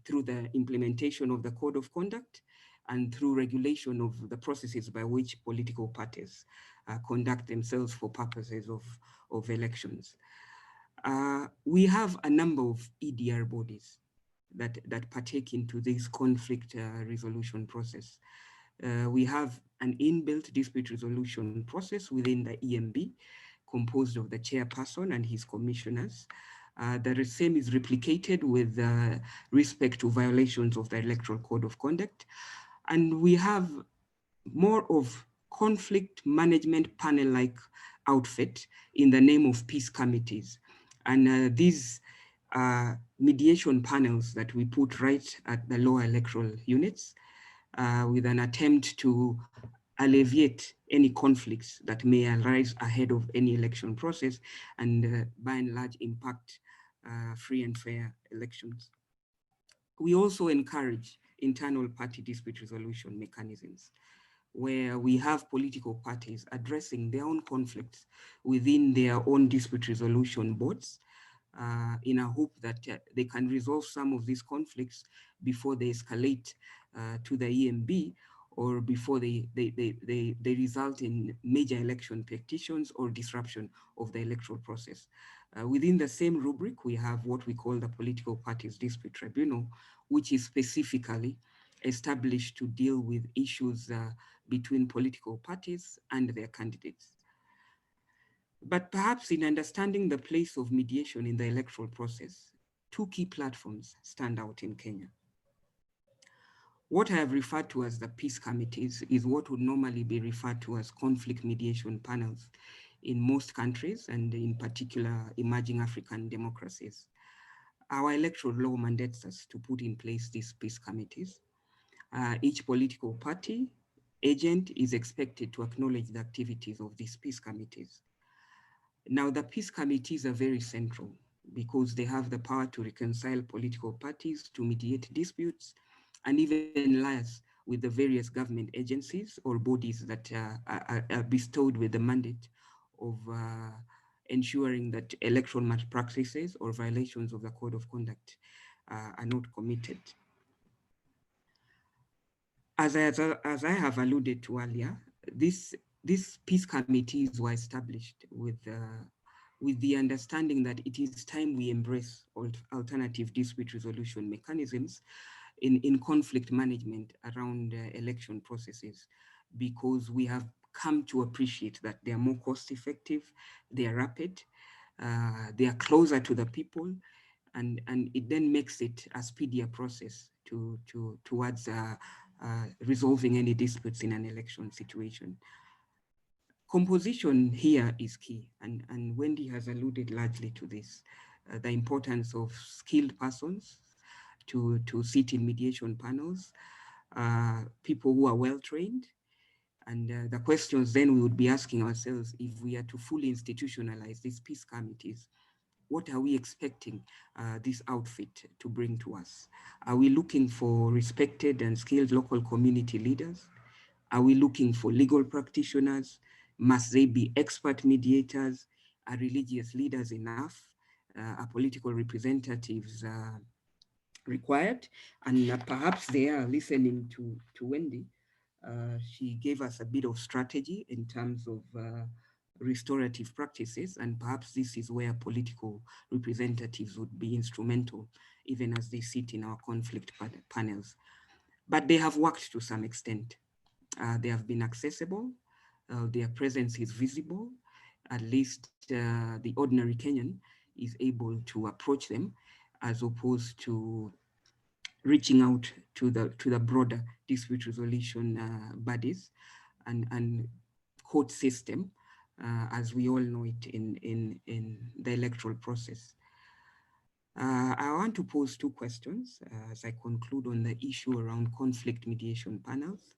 through the implementation of the code of conduct and through regulation of the processes by which political parties conduct themselves for purposes of elections. We have a number of EDR bodies that partake into this conflict resolution process. We have an inbuilt dispute resolution process within the EMB, composed of the chairperson and his commissioners. The same is replicated with respect to violations of the Electoral Code of Conduct. And we have more of conflict management panel-like outfit in the name of peace committees. And these mediation panels that we put right at the lower electoral units with an attempt to alleviate any conflicts that may arise ahead of any election process and by and large impact free and fair elections. We also encourage internal party dispute resolution mechanisms where we have political parties addressing their own conflicts within their own dispute resolution boards in a hope that they can resolve some of these conflicts before they escalate to the EMB or before they result in major election petitions or disruption of the electoral process. Within the same rubric, we have what we call the Political Parties Dispute Tribunal, which is specifically established to deal with issues between political parties and their candidates. But perhaps in understanding the place of mediation in the electoral process, two key platforms stand out in Kenya. What I have referred to as the peace committees is what would normally be referred to as conflict mediation panels in most countries, and in particular emerging African democracies. Our electoral law mandates us to put in place these peace committees. Each political party agent is expected to acknowledge the activities of these peace committees. Now, the peace committees are very central because they have the power to reconcile political parties, to mediate disputes, and even liaise with the various government agencies or bodies that are bestowed with the mandate of ensuring that electoral malpractices or violations of the code of conduct are not committed. As I have alluded to earlier, these peace committees were established with the understanding that it is time we embrace alternative dispute resolution mechanisms in conflict management around election processes, because we have come to appreciate that they are more cost effective, they are rapid, they are closer to the people, and it then makes it a speedier process towards resolving any disputes in an election situation. Composition here is key, and Wendy has alluded largely to this, the importance of skilled persons to sit in mediation panels, people who are well-trained. And the questions then we would be asking ourselves, if we are to fully institutionalize these peace committees, what are we expecting this outfit to bring to us? Are we looking for respected and skilled local community leaders? Are we looking for legal practitioners? Must they be expert mediators? Are religious leaders enough? Are political representatives required? And perhaps they are listening to Wendy. She gave us a bit of strategy in terms of restorative practices, and perhaps this is where political representatives would be instrumental, even as they sit in our conflict panels. But they have worked to some extent. They have been accessible, their presence is visible, at least the ordinary Kenyan is able to approach them, as opposed to reaching out to the broader dispute resolution bodies and court system, as we all know it in the electoral process. I want to pose two questions as I conclude on the issue around conflict mediation panels.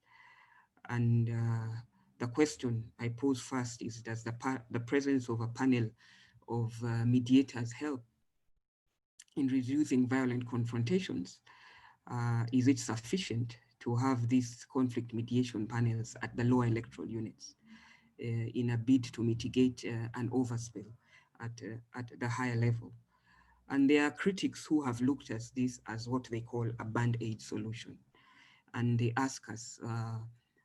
And the question I pose first is, does the presence of a panel of mediators help in reducing violent confrontations? Is it sufficient to have these conflict mediation panels at the lower electoral units in a bid to mitigate an overspill at the higher level? And there are critics who have looked at this as what they call a band-aid solution. And they ask us,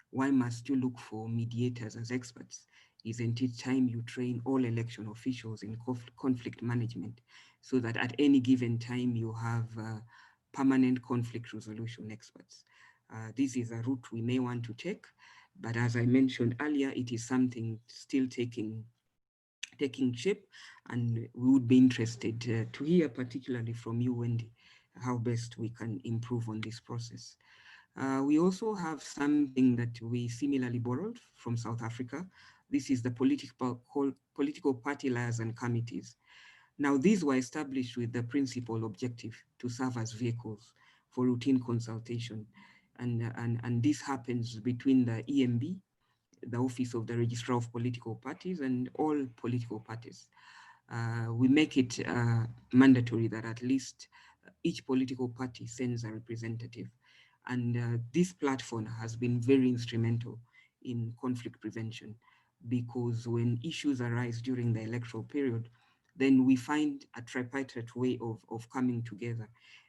why must you look for mediators as experts? Isn't it time you train all election officials in conflict management so that at any given time you have permanent conflict resolution experts? This is a route we may want to take, but as I mentioned earlier, it is something still taking shape, and we would be interested to hear particularly from you, Wendy, how best we can improve on this process. We also have something that we similarly borrowed from South Africa. This is the political party liaison committees. Now, these were established with the principal objective to serve as vehicles for routine consultation. And this happens between the EMB, the Office of the Registrar of Political Parties, and all political parties. We make it mandatory that at least each political party sends a representative. And this platform has been very instrumental in conflict prevention, because when issues arise during the electoral period, then we find a tripartite way of coming together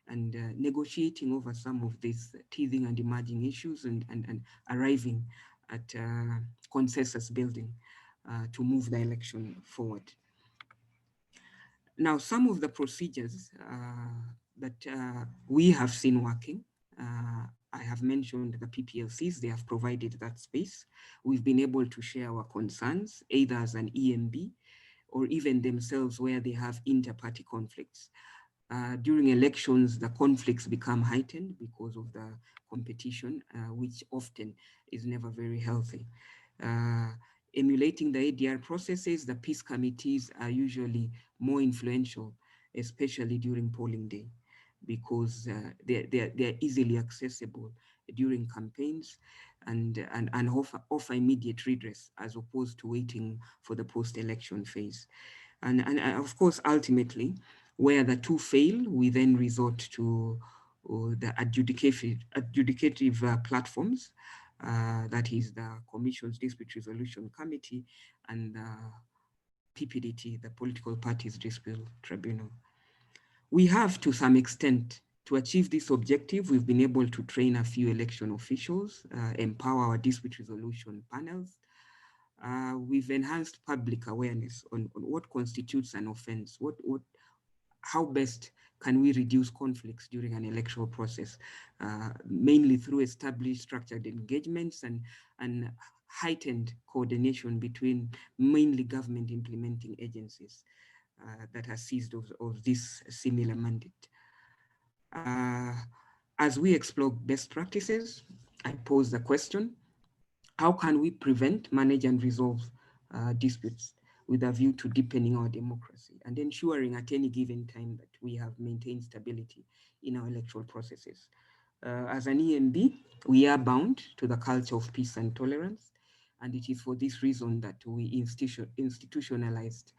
and negotiating over some of these teething and emerging issues and arriving at consensus building to move the election forward. Now, some of the procedures that we have seen working, I have mentioned the PPLCs, they have provided that space. We've been able to share our concerns, either as an EMB or even themselves where they have inter-party conflicts. During elections, the conflicts become heightened because of the competition, which often is never very healthy. Emulating the ADR processes, the peace committees are usually more influential, especially during polling day, because they're easily accessible during campaigns and offer immediate redress as opposed to waiting for the post-election phase. And of course, ultimately, where the two fail, we then resort to the adjudicative platforms, that is the Commission's Dispute Resolution Committee and the PPDT, the Political Parties Dispute Tribunal. We have, to some extent, to achieve this objective, we've been able to train a few election officials, empower our dispute resolution panels. We've enhanced public awareness on what constitutes an offense, how best can we reduce conflicts during an electoral process, mainly through established structured engagements and heightened coordination between mainly government implementing agencies that are seized of this similar mandate. As we explore best practices, I pose the question, how can we prevent, manage, and resolve disputes with a view to deepening our democracy and ensuring at any given time that we have maintained stability in our electoral processes? As an EMB, we are bound to the culture of peace and tolerance, And it is for this reason that we institutionalized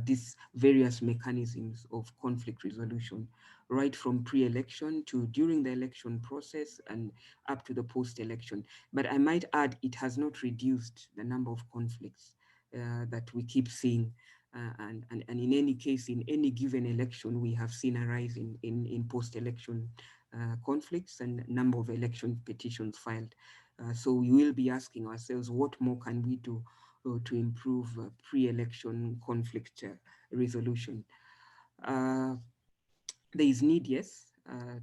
these various mechanisms of conflict resolution, right from pre-election to during the election process and up to the post-election. But I might add, it has not reduced the number of conflicts that we keep seeing. And in any case, in any given election, we have seen a rise in post-election conflicts and number of election petitions filed. So we will be asking ourselves, what more can we do to improve pre-election conflict resolution? There is need, yes,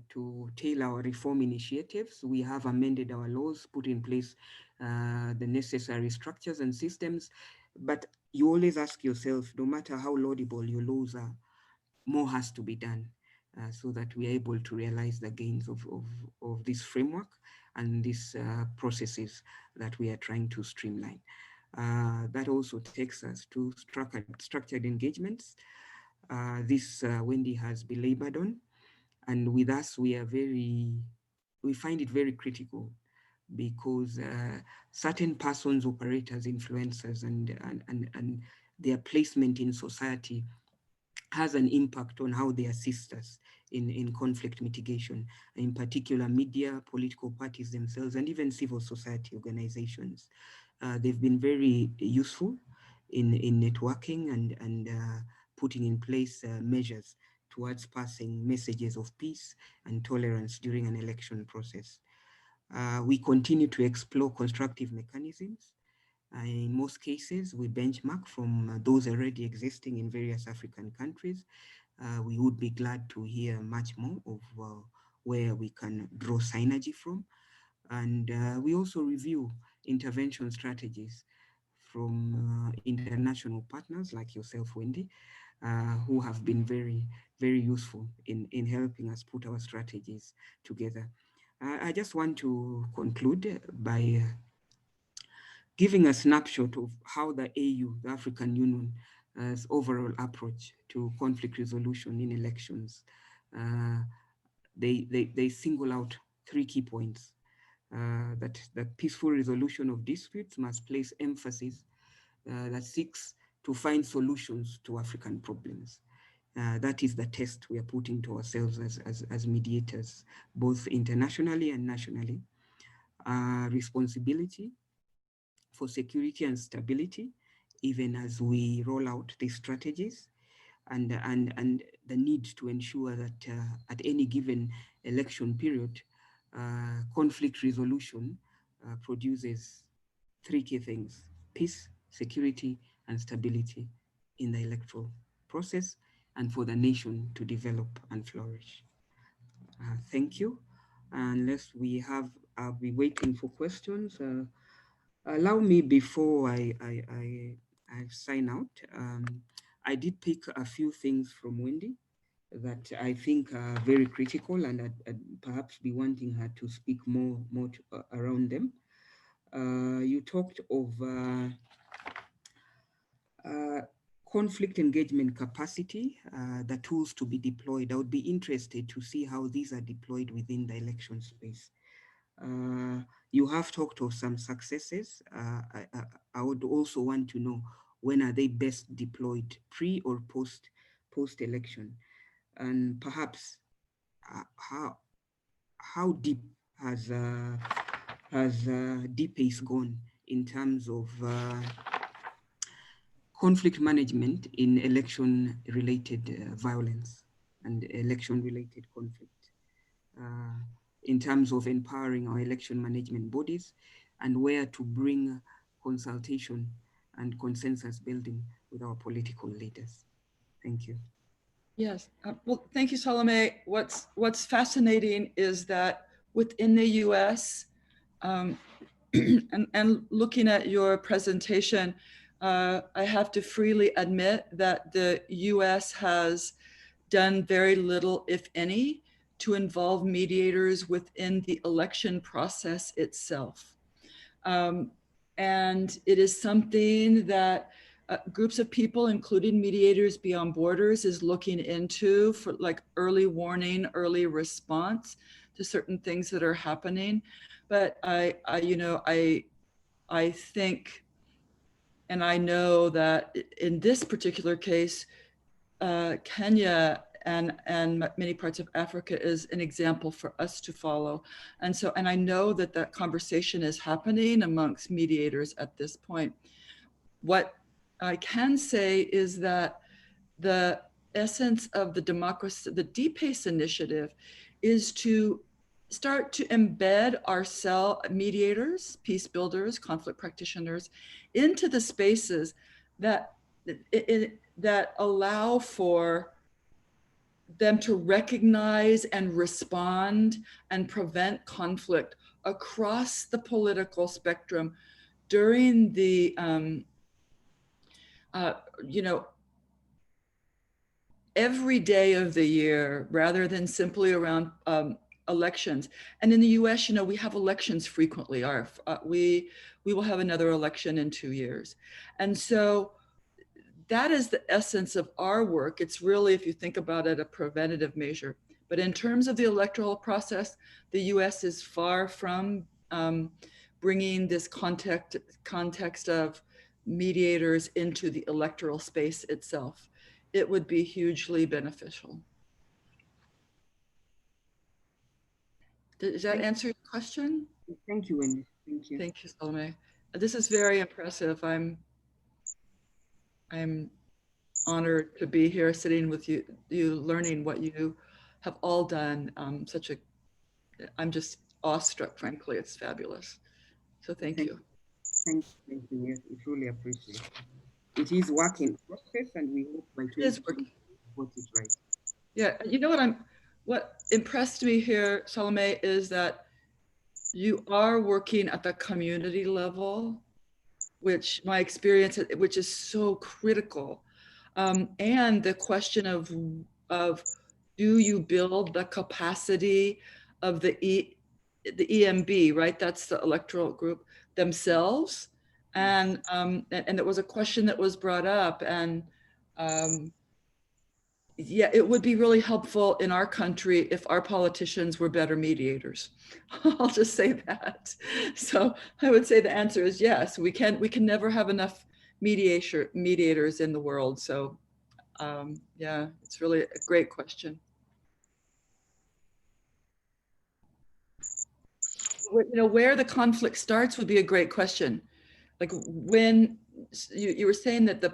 to tailor our reform initiatives. We have amended our laws, put in place the necessary structures and systems, but you always ask yourself, no matter how laudable your laws are, more has to be done so that we are able to realize the gains of this framework and these processes that we are trying to streamline. That also takes us to structured engagements. This Wendy has belabored on, and with us we find it very critical because certain persons, operators, influencers, and their placement in society has an impact on how they assist us in conflict mitigation, in particular media, political parties themselves, and even civil society organizations. They've been very useful in networking and putting in place measures towards passing messages of peace and tolerance during an election process. We continue to explore constructive mechanisms. In most cases, we benchmark from those already existing in various African countries. We would be glad to hear much more of where we can draw synergy from. And we also review intervention strategies from international partners like yourself, Wendy, who have been very, very useful in helping us put our strategies together. I just want to conclude by giving a snapshot of how the AU, the African Union's overall approach to conflict resolution in elections. They single out 3 key points. That peaceful resolution of disputes must place emphasis that seeks to find solutions to African problems. That is the test we are putting to ourselves as mediators, both internationally and nationally. Responsibility for security and stability, even as we roll out these strategies, and the need to ensure that at any given election period, conflict resolution produces 3 key things: peace, security, and stability in the electoral process, and for the nation to develop and flourish. Thank you. Unless we have, I'll be waiting for questions. Allow me, before I sign out, I did pick a few things from Wendy that I think are very critical, and I'd perhaps be wanting her to speak more around them. You talked of conflict engagement capacity, the tools to be deployed. I would be interested to see how these are deployed within the election space. You have talked of some successes. I would also want to know, when are they best deployed, pre or post-election? And perhaps how deep has DPACE gone in terms of conflict management in election-related violence and election-related conflict, in terms of empowering our election management bodies and where to bring consultation and consensus building with our political leaders. Thank you. Yes, well, thank you, Salome. What's fascinating is that within the US, and looking at your presentation, I have to freely admit that the US has done very little, if any, to involve mediators within the election process itself. And it is something that groups of people, including Mediators Beyond Borders, is looking into for like early warning, early response to certain things that are happening. But I I think, and I know that in this particular case, Kenya and many parts of Africa is an example for us to follow. And so, and I know that that conversation is happening amongst mediators at this point. What I can say is that the essence of the democracy, the DPACE initiative, is to start to embed our mediators, peace builders, conflict practitioners into the spaces that that allow for them to recognize and respond and prevent conflict across the political spectrum during the you know, every day of the year, rather than simply around elections. And in the US, you know, we have elections frequently. We will have another election in 2 years. And so that is the essence of our work. It's really, if you think about it, a preventative measure. But in terms of the electoral process, the US is far from bringing this context of mediators into the electoral space itself. It would be hugely beneficial. Does that answer your question? Thank you, Wendy. Thank you. Thank you, Salome. This is very impressive. I'm honored to be here sitting with you learning what you have all done. I'm just awestruck, frankly. It's fabulous. So thank you. Thank you. Yes, we truly appreciate it. It is work in process, and we hope by 2020 we'll get it right. Yeah, you know what impressed me here, Salome, is that you are working at the community level, which my experience, which is so critical. And the question of do you build the capacity of the EMB, right? That's the electoral group themselves. And it was a question that was brought up, and yeah, it would be really helpful in our country if our politicians were better mediators. I'll just say that. So I would say the answer is yes. We can never have enough mediators in the world. So yeah, it's really a great question. You know, where the conflict starts would be a great question. Like when you were saying that the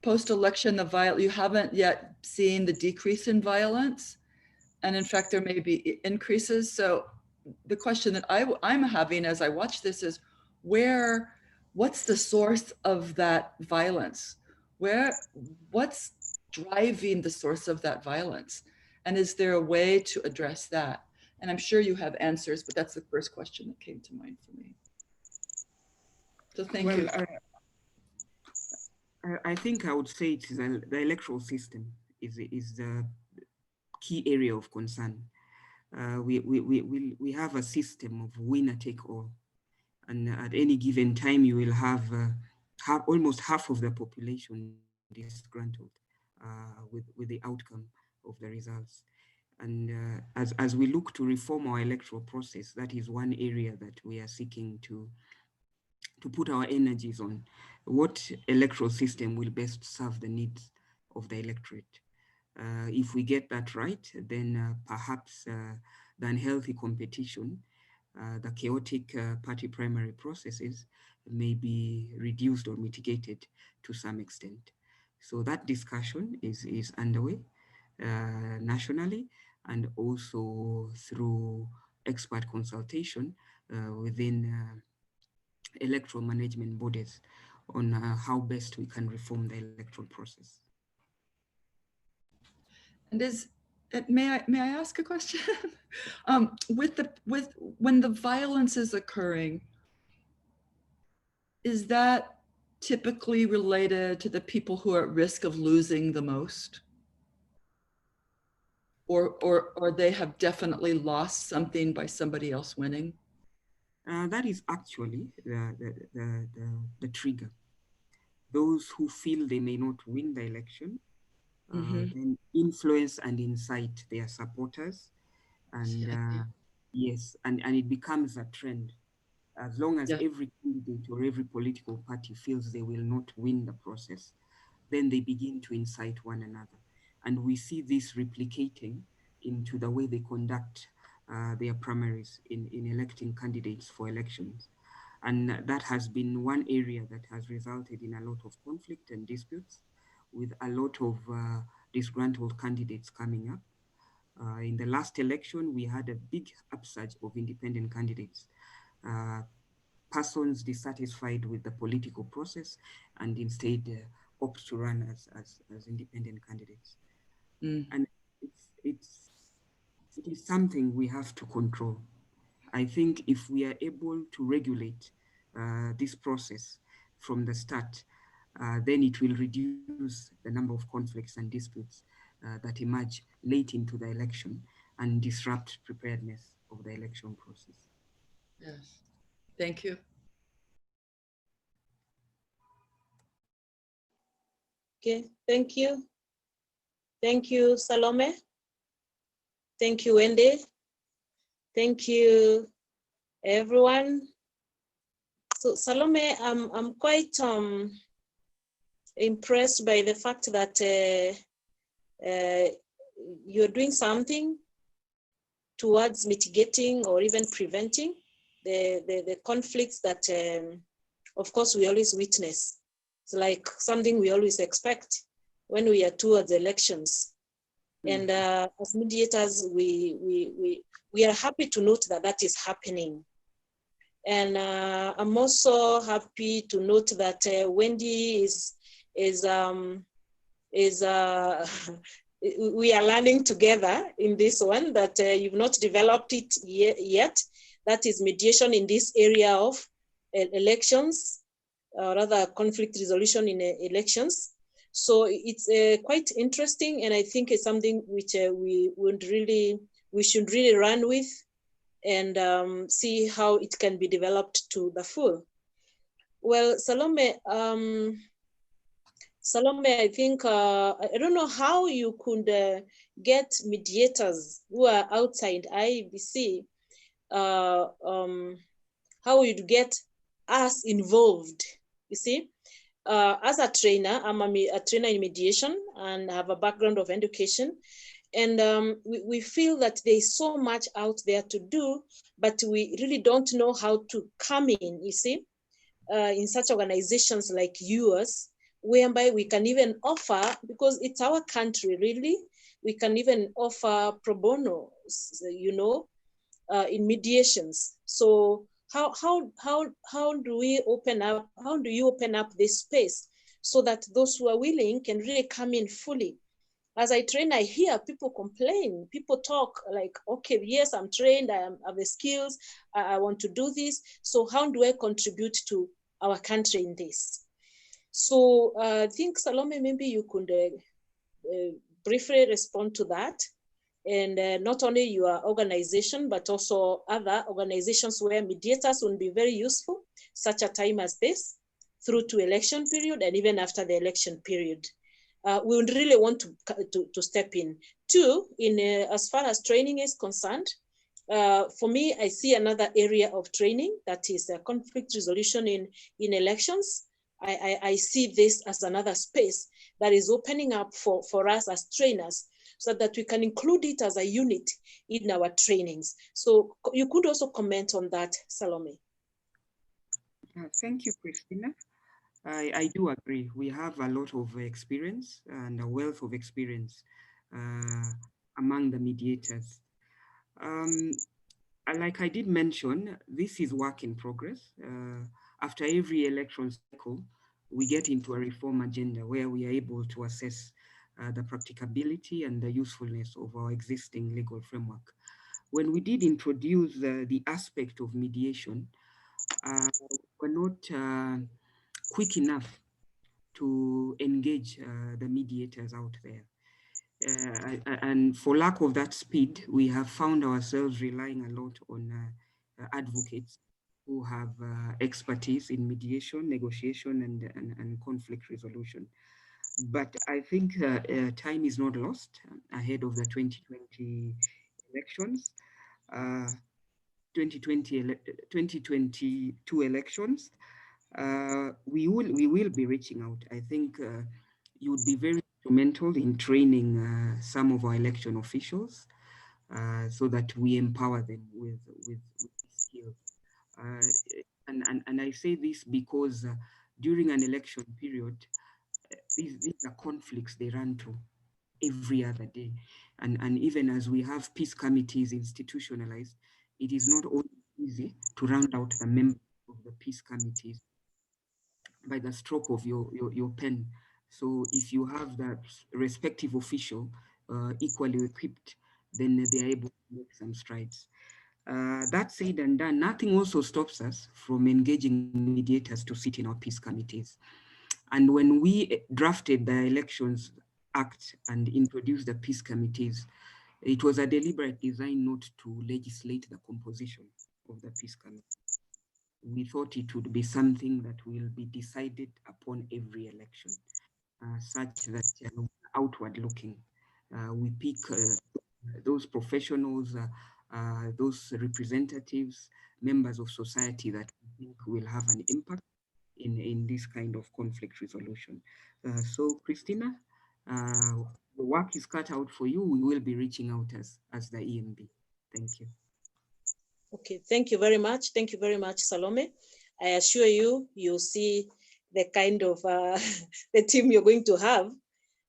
post-election, you haven't yet seen the decrease in violence. And in fact, there may be increases. So the question that I'm having as I watch this is what's the source of that violence? What's driving the source of that violence? And is there a way to address that? And I'm sure you have answers, but that's the first question that came to mind for me. So thank you. I think I would say it is the electoral system is the key area of concern. We have a system of winner take all, and at any given time you will have almost half of the population disgruntled with the outcome of the results. And as we look to reform our electoral process, that is one area that we are seeking to put our energies on. What electoral system will best serve the needs of the electorate? If we get that right, then perhaps the unhealthy competition, the chaotic party primary processes may be reduced or mitigated to some extent. So that discussion is underway nationally, and also through expert consultation within electoral management bodies on how best we can reform the electoral process. And may I ask a question? When the violence is occurring, is that typically related to the people who are at risk of losing the most? Or they have definitely lost something by somebody else winning? That is actually the trigger. Those who feel they may not win the election then influence and incite their supporters, and yes, and it becomes a trend. As long as every candidate or every political party feels they will not win the process, then they begin to incite one another. And we see this replicating into the way they conduct their primaries in electing candidates for elections. And that has been one area that has resulted in a lot of conflict and disputes, with a lot of disgruntled candidates coming up. In the last election, we had a big upsurge of independent candidates, persons dissatisfied with the political process and instead opt to run as independent candidates. And it is something we have to control. I think if we are able to regulate this process from the start, then it will reduce the number of conflicts and disputes that emerge late into the election and disrupt preparedness of the election process. Yes, thank you. Okay, thank you. Thank you, Salome. Thank you, Wendy. Thank you, everyone. So Salome, I'm quite impressed by the fact that you're doing something towards mitigating or even preventing the conflicts that, of course, we always witness. It's like something we always expect when we are towards elections. And as mediators, we are happy to note that that is happening. And I'm also happy to note that Wendy we are learning together in this one, that you've not developed it yet. That is mediation in this area of elections, rather conflict resolution in elections. So it's quite interesting, and I think it's something which we should really run with and see how it can be developed to the full. Well, Salome, I think, I don't know how you could get mediators who are outside IEBC, how you'd get us involved, you see. As a trainer, I'm a trainer in mediation and have a background of education. And we feel that there's so much out there to do, but we really don't know how to come in, you see, in such organizations like yours, whereby we can even offer, because it's our country really, we can even offer pro bono, you know, in mediations. So how do we open up, how do you open up this space so that those who are willing can really come in fully? As I train, I hear people complain, people talk like, okay, yes, I'm trained, I have the skills, I want to do this. So how do I contribute to our country in this? So I think, Salome, maybe you could briefly respond to that. And not only your organization, but also other organizations where mediators will be very useful, such a time as this, through to election period and even after the election period. We would really want to step in. Two, as far as training is concerned, for me, I see another area of training that is conflict resolution in elections. I see this as another space that is opening up for us as trainers, so that we can include it as a unit in our trainings. So you could also comment on that, Salome. Thank you, Christina. I do agree. We have a lot of experience and a wealth of experience among the mediators. Like I did mention, this is work in progress. After every election cycle, we get into a reform agenda where we are able to assess the practicability and the usefulness of our existing legal framework. When we did introduce the aspect of mediation, we're not quick enough to engage the mediators out there. And for lack of that speed, we have found ourselves relying a lot on advocates who have expertise in mediation, negotiation, and conflict resolution. But I think time is not lost ahead of the 2020 elections. 2022 elections, we will be reaching out. I think you would be very instrumental in training some of our election officials so that we empower them with skills. And I say this because during an election period, these are conflicts they run to every other day. And even as we have peace committees institutionalized, it is not always easy to round out the members of the peace committees by the stroke of your pen. So if you have that respective official equally equipped, then they are able to make some strides. That said and done, nothing also stops us from engaging mediators to sit in our peace committees. And when we drafted the Elections Act and introduced the peace committees, it was a deliberate design not to legislate the composition of the peace committee. We thought it would be something that will be decided upon every election, such that outward looking. We pick those professionals, those representatives, members of society that we think will have an impact in this kind of conflict resolution. So Christina, the work is cut out for you. We will be reaching out as the EMB. Thank you. Okay, thank you very much. Thank you very much, Salome. I assure you, you'll see the kind of the team you're going to have,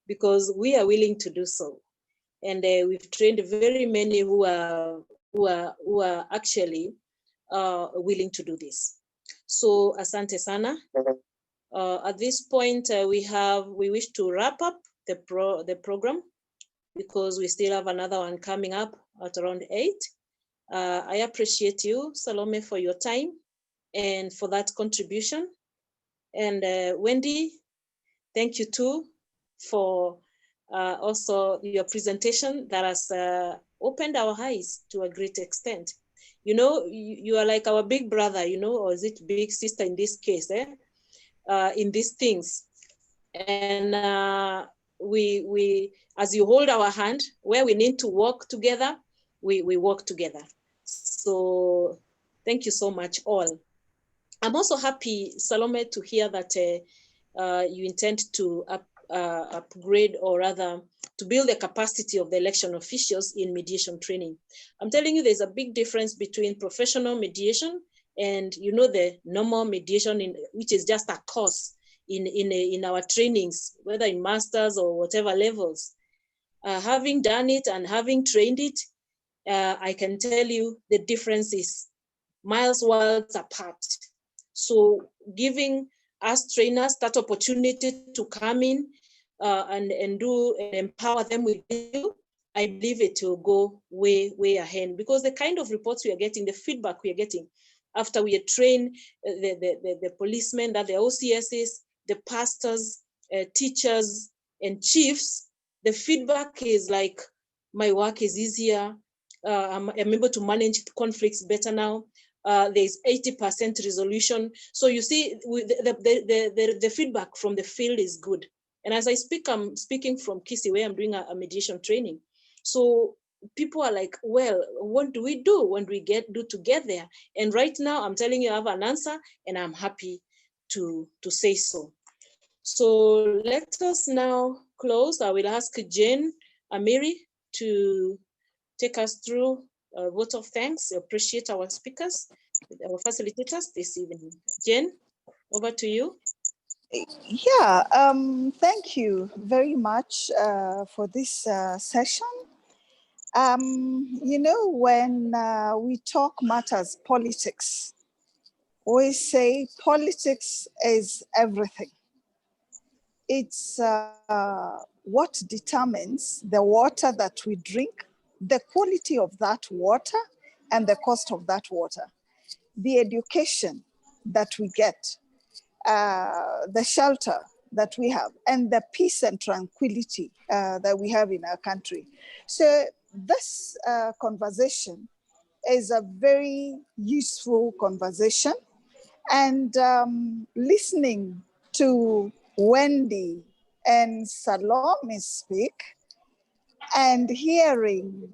because we are willing to do so. And we've trained very many who are actually willing to do this. So asante sana. At this point, we wish to wrap up the program, because we still have another one coming up at around 8. I appreciate you, Salome, for your time and for that contribution. And Wendy, thank you too for also your presentation that has opened our eyes to a great extent. You know, you are like our big brother, you know, or is it big sister in this case, in these things. And we, as you hold our hand, where we need to work together, we work together. So thank you so much all. I'm also happy, Salome, to hear that you intend to upgrade, or rather to build the capacity of the election officials in mediation training. I'm telling you, there's a big difference between professional mediation and, you know, the normal mediation, which is just a course in our trainings, whether in masters or whatever levels. Having done it and having trained it, I can tell you the difference is miles worlds apart. So giving us trainers that opportunity to come in and empower them with you, I believe it will go way ahead, because the kind of reports we are getting, the feedback we are getting after we train the policemen, that the OCSs, the pastors, teachers, and chiefs, the feedback is like, my work is easier. I'm able to manage conflicts better now. There's 80% resolution. So you see, the feedback from the field is good. And as I speak, I'm speaking from Kisi, where I'm doing a mediation training. So people are like, well, what do we do when we get to get there? And right now, I'm telling you, I have an answer, and I'm happy to say so. So let us now close. I will ask Jane Amiri to take us through a vote of thanks. I appreciate our speakers, our facilitators this evening. Jane, over to you. Yeah, thank you very much for this session. You know, when we talk matters politics, we say politics is everything. It's what determines the water that we drink, the quality of that water, and the cost of that water, the education that we get, the shelter that we have, and the peace and tranquility that we have in our country. So this conversation is a very useful conversation, and listening to Wendy and Salome speak and hearing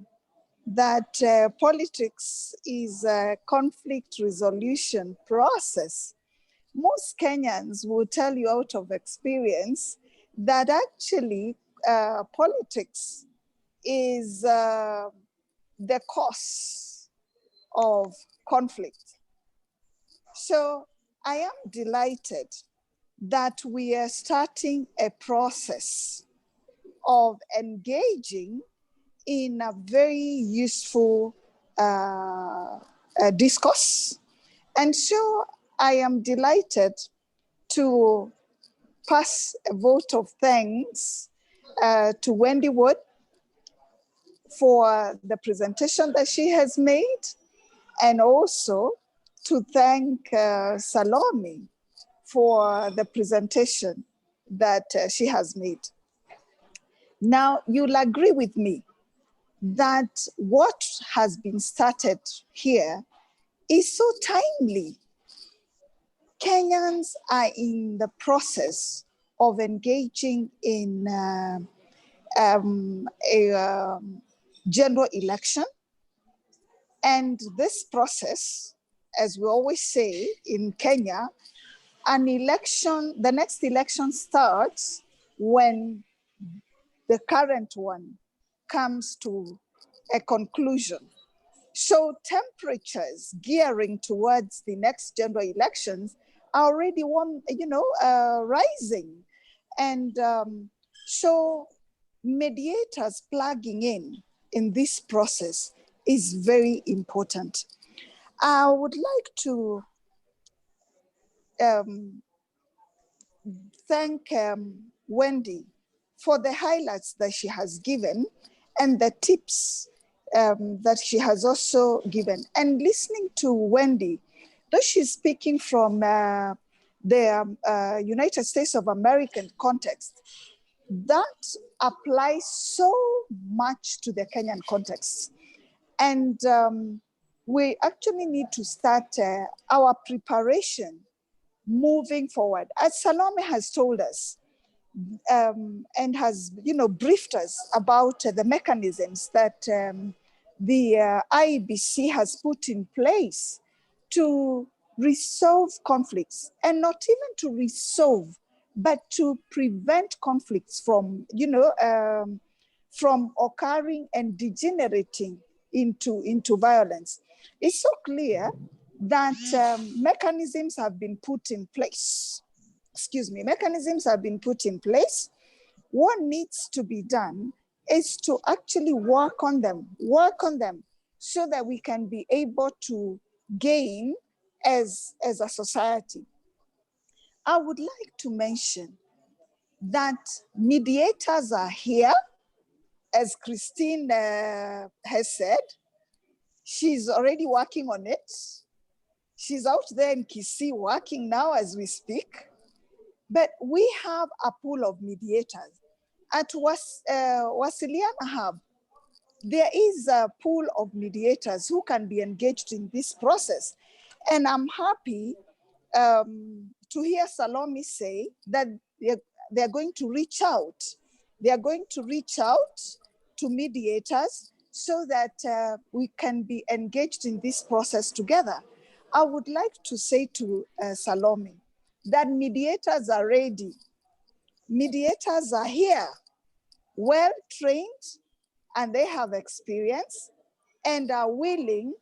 that politics is a conflict resolution process, most Kenyans will tell you out of experience that actually politics is the cause of conflict. So I am delighted that we are starting a process of engaging in a very useful discourse. And so I am delighted to pass a vote of thanks to Wendy Wood for the presentation that she has made, and also to thank Salome for the presentation that she has made. Now, you'll agree with me that what has been started here is so timely. Kenyans are in the process of engaging in a general election. And this process, as we always say in Kenya, the next election starts when the current one comes to a conclusion. So temperatures gearing towards the next general elections are already rising. And so mediators plugging in this process is very important. I would like to thank Wendy for the highlights that she has given and the tips that she has also given. And listening to Wendy, though she's speaking from the United States of American context, that applies so much to the Kenyan context. And we actually need to start our preparation moving forward. As Salome has told us, and has briefed us about the mechanisms that the IEBC has put in place to resolve conflicts, and not even to resolve, but to prevent conflicts from from occurring and degenerating into violence. It's so clear that mechanisms have been put in place. Mechanisms have been put in place. What needs to be done is to actually work on them so that we can be able to gain as a society. I would like to mention that mediators are here, as Christine has said. She's already working on it. She's out there in Kisii working now as we speak. But we have a pool of mediators. At Wasilianahub, there is a pool of mediators who can be engaged in this process. And I'm happy to hear Salome say that they're going to reach out. They are going to reach out to mediators so that we can be engaged in this process together. I would like to say to Salome that mediators are ready. Mediators are here, well trained, and they have experience and are willing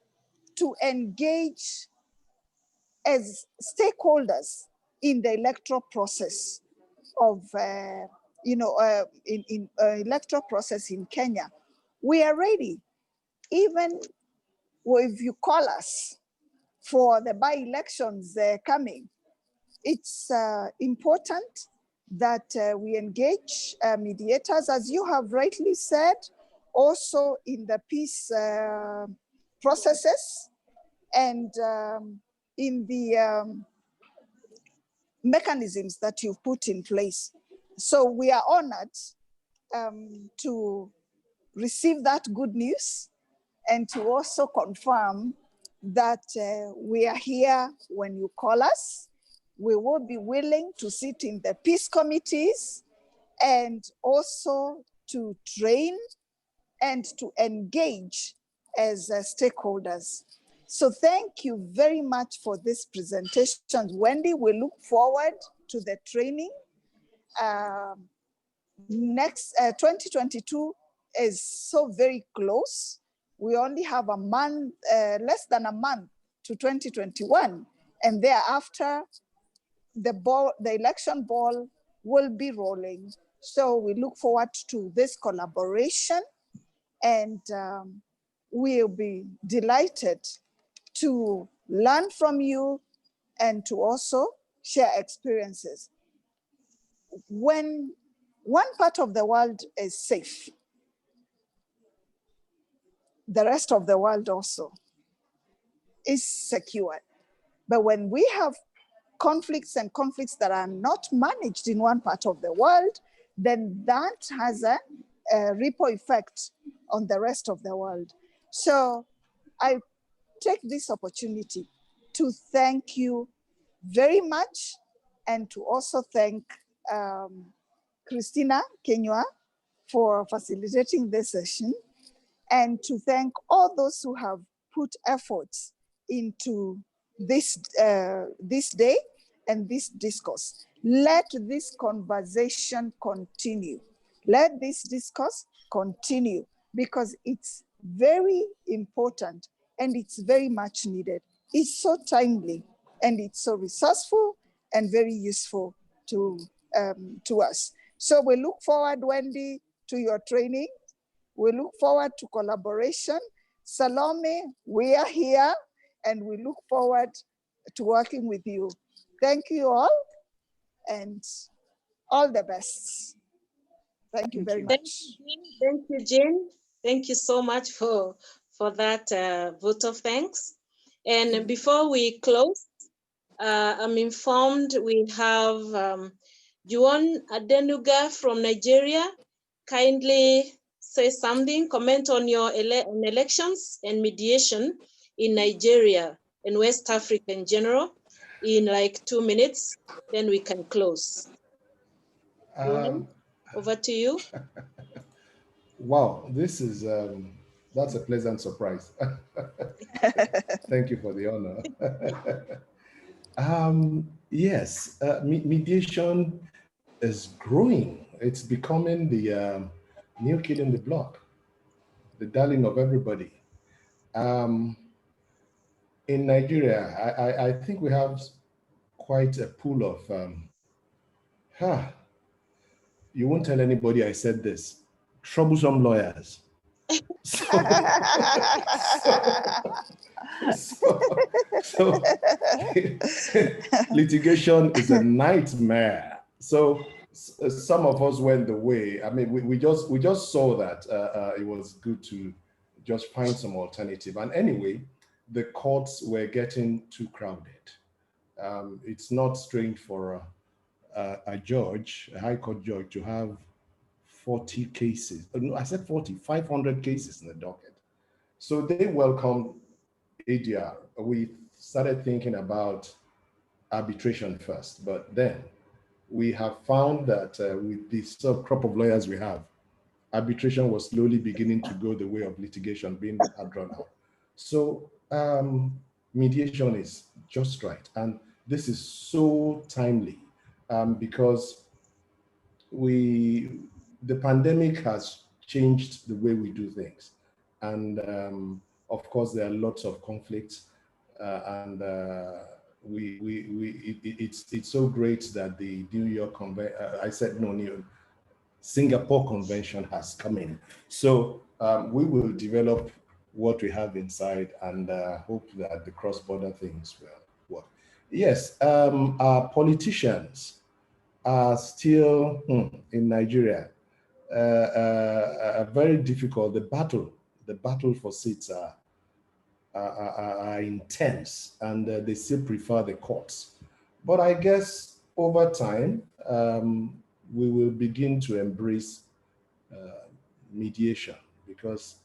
to engage as stakeholders in the electoral process of, electoral process in Kenya. We are ready. Even if you call us for the by-elections coming, it's important that we engage mediators, as you have rightly said, also in the peace processes and in the mechanisms that you've put in place. So we are honored to receive that good news and to also confirm that we are here when you call us. We will be willing to sit in the peace committees and also to train and to engage as stakeholders. So thank you very much for this presentation. Wendy, we look forward to the training. Next 2022 is so very close. We only have a month, less than a month to 2021. And thereafter, the election ball will be rolling. So we look forward to this collaboration, and we'll be delighted to learn from you and to also share experiences. When one part of the world is safe, the rest of the world also is secure. But when we have conflicts that are not managed in one part of the world, then that has a ripple effect on the rest of the world. So I take this opportunity to thank you very much, and to also thank Christina Kenywa for facilitating this session, and to thank all those who have put efforts into this, this day and this discourse. Let this conversation continue. Let this discourse continue, because it's very important and it's very much needed. It's so timely and it's so resourceful and very useful to us. So we look forward, Wendy, to your training. We look forward to collaboration. Salome, we are here and we look forward to working with you. Thank you all, and all the best. Thank you very much. Thank you, Jane. Thank you so much for that vote of thanks. And before we close, I'm informed we have Juan Adenuga from Nigeria. Kindly say something, comment on your on elections and mediation in Nigeria and West Africa in general in like 2 minutes, then we can close. Over to you. Wow, this is, that's a pleasant surprise. Thank you for the honor. Yes, mediation is growing. It's becoming the new kid in the block, the darling of everybody. In Nigeria, I think we have quite a pool of, you won't tell anybody I said this, troublesome lawyers. So litigation is a nightmare. So some of us went the way. I mean, we just saw that it was good to just find some alternative. And anyway, the courts were getting too crowded. It's not strange for a judge, a high court judge, to have 40 cases. No, I said 40, 500 cases in the docket. So they welcomed ADR. We started thinking about arbitration first, but then we have found that with the subcrop of lawyers we have, arbitration was slowly beginning to go the way of litigation being drawn out. So mediation is just right. And this is so timely because the pandemic has changed the way we do things. And of course, there are lots of conflicts and it's so great that the New York Convention, Singapore Convention has come in. So we will develop what we have inside and hope that the cross-border things will work. Yes, our politicians are still in Nigeria very difficult. The battle for seats are intense, and they still prefer the courts. But I guess over time, we will begin to embrace mediation, because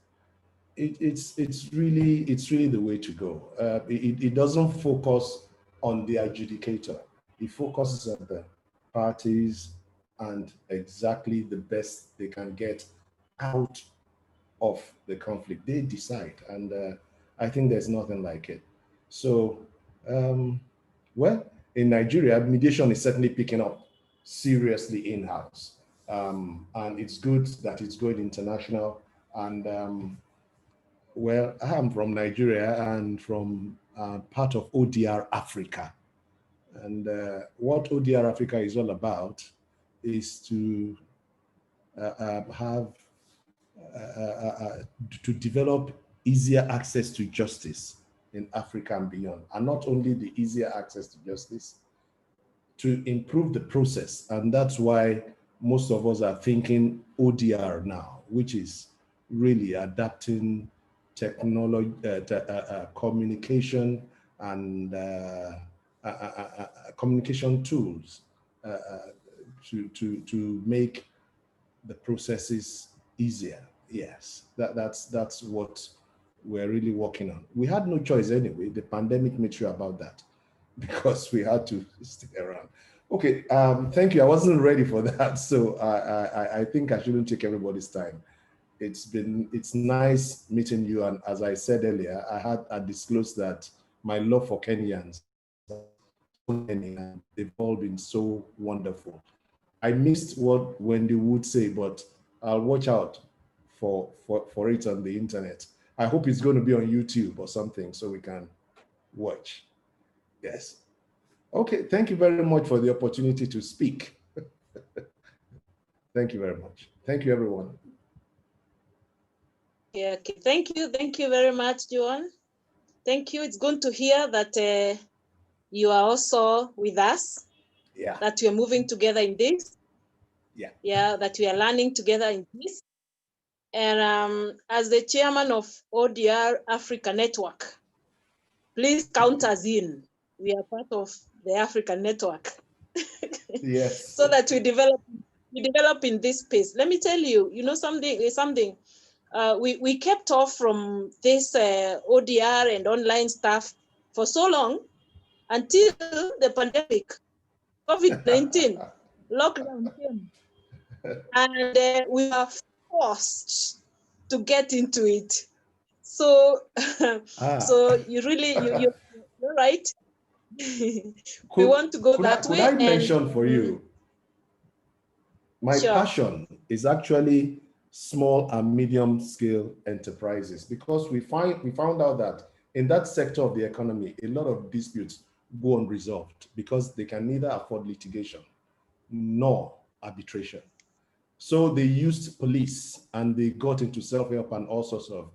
it's really the way to go. It doesn't focus on the adjudicator. It focuses on the parties and exactly the best they can get out of the conflict. They decide, and I think there's nothing like it. So, well, in Nigeria, mediation is certainly picking up seriously in-house. And it's good that it's going international. And well, I'm from Nigeria and from part of ODR Africa. And what ODR Africa is all about is to to develop easier access to justice in Africa and beyond. And not only the easier access to justice, to improve the process. And that's why most of us are thinking ODR now, which is really adapting technology, communication and communication tools to make the processes easier. Yes, that's what we're really working on. We had no choice anyway. The pandemic made sure about that because we had to stay around. Okay, thank you. I wasn't ready for that, so I think I shouldn't take everybody's time. It's nice meeting you, and as I said earlier, I disclosed that my love for Kenyans, and they've all been so wonderful. I missed what Wendy would say, but I'll watch out for it on the internet. I hope it's going to be on YouTube or something so we can watch. Yes. Okay, thank you very much for the opportunity to speak. Thank you very much. Thank you, everyone. Yeah, okay. Thank you very much, Joan. Thank you. It's good to hear that you are also with us. Yeah. That we are moving together in this. Yeah. Yeah, that we are learning together in this. And as the chairman of ODR Africa Network, please count us in. We are part of the African network. Yes. So that we develop in this space. Let me tell you, something. We kept off from this ODR and online stuff for so long until the pandemic, COVID-19, lockdown came. And we are forced to get into it. So, so you're right. We want to go that way. Could I mention for you, my Sure. passion is actually small and medium scale enterprises, because we found out that in that sector of the economy, a lot of disputes go unresolved because they can neither afford litigation nor arbitration. So they used police and they got into self-help and all sorts of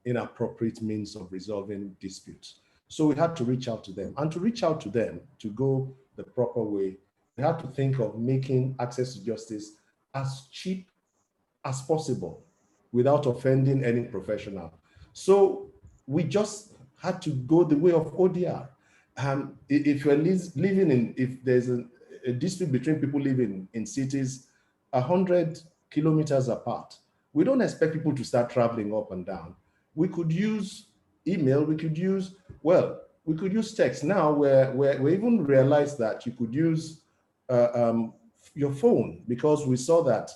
inappropriate means of resolving disputes. So we had to reach out to them, and to reach out to them to go the proper way, we had to think of making access to justice as cheap as possible without offending any professional. So we just had to go the way of ODR. If you're living in, if there's a dispute between people living in cities 100 kilometers apart, we don't expect people to start traveling up and down. We could use email, we could use text. Now we even realized that you could use your phone, because we saw that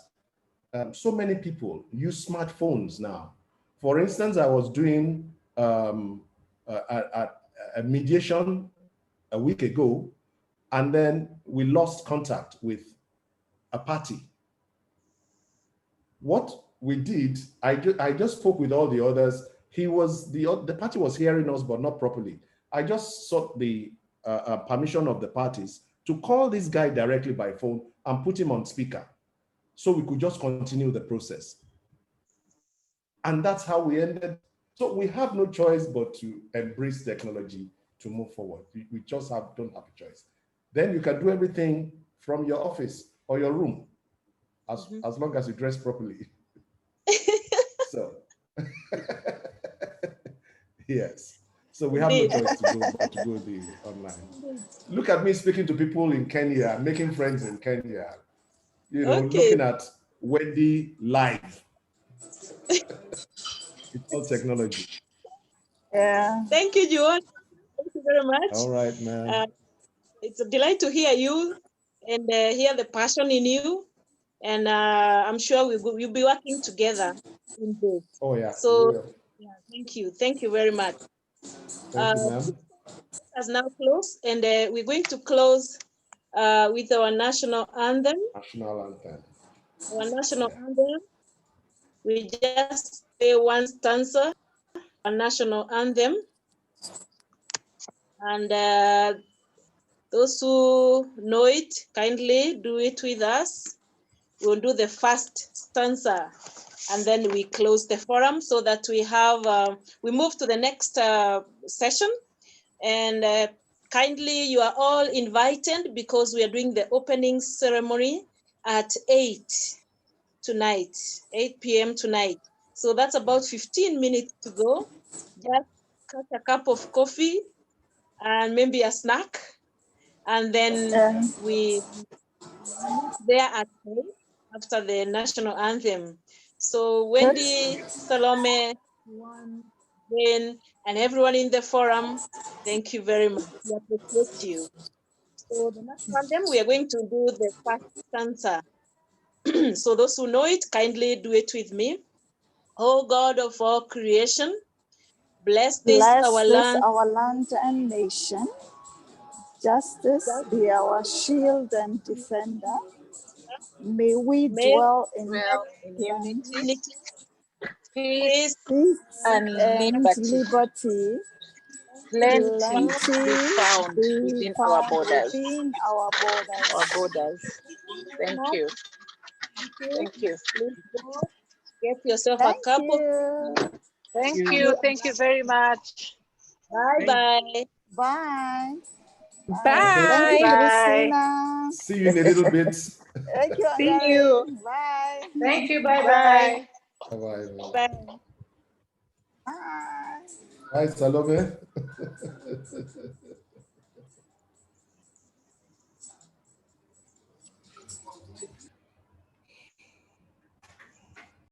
so many people use smartphones now. For instance, I was doing a mediation a week ago, and then we lost contact with a party. What we did, I just spoke with all the others. The party was hearing us, but not properly. I just sought the permission of the parties to call this guy directly by phone and put him on speaker, so we could just continue the process. And that's how we ended. So we have no choice but to embrace technology to move forward. We just don't have a choice. Then you can do everything from your office or your room, as long as you dress properly. So, yes. So we have no choice to go the online. Look at me speaking to people in Kenya, making friends in Kenya. Looking at Wendy live. It's all technology. Yeah. Thank you, Joan. Thank you very much. All right, man. It's a delight to hear you and hear the passion in you. And I'm sure we'll be working together indeed. Oh yeah. So yeah, thank you very much. Thank you, ma'am. Has now closed, and we're going to close with our national anthem. National anthem. Our national anthem. We just play one stanza, our national anthem, and those who know it, kindly do it with us. We'll do the first stanza, and then we close the forum so that we have, we move to the next session. And kindly, you are all invited because we are doing the opening ceremony at 8 tonight, 8 p.m. tonight. So that's about 15 minutes to go. Just cut a cup of coffee and maybe a snack. And then we meet there at 8 after the national anthem. So Wendy, Salome, Juan, Jane, and everyone in the forum, thank you very much. We appreciate you. So the national anthem, we are going to do the first stanza. So those who know it, kindly do it with me. Oh God of all creation, bless this our land and nation. Justice be our shield and defender. May we dwell in unity, peace and liberty. Plenty be found within our borders. Thank you. Thank you. Please go get yourself a cup of tea. Thank you. Thank you very much. Bye-bye. Bye. Bye. Thank you, Bye. Christina. See you in a little bit. Thank you, See Angari. you. Bye. Thank you. Bye-bye. Bye-bye. Bye. Bye. Bye, Salome.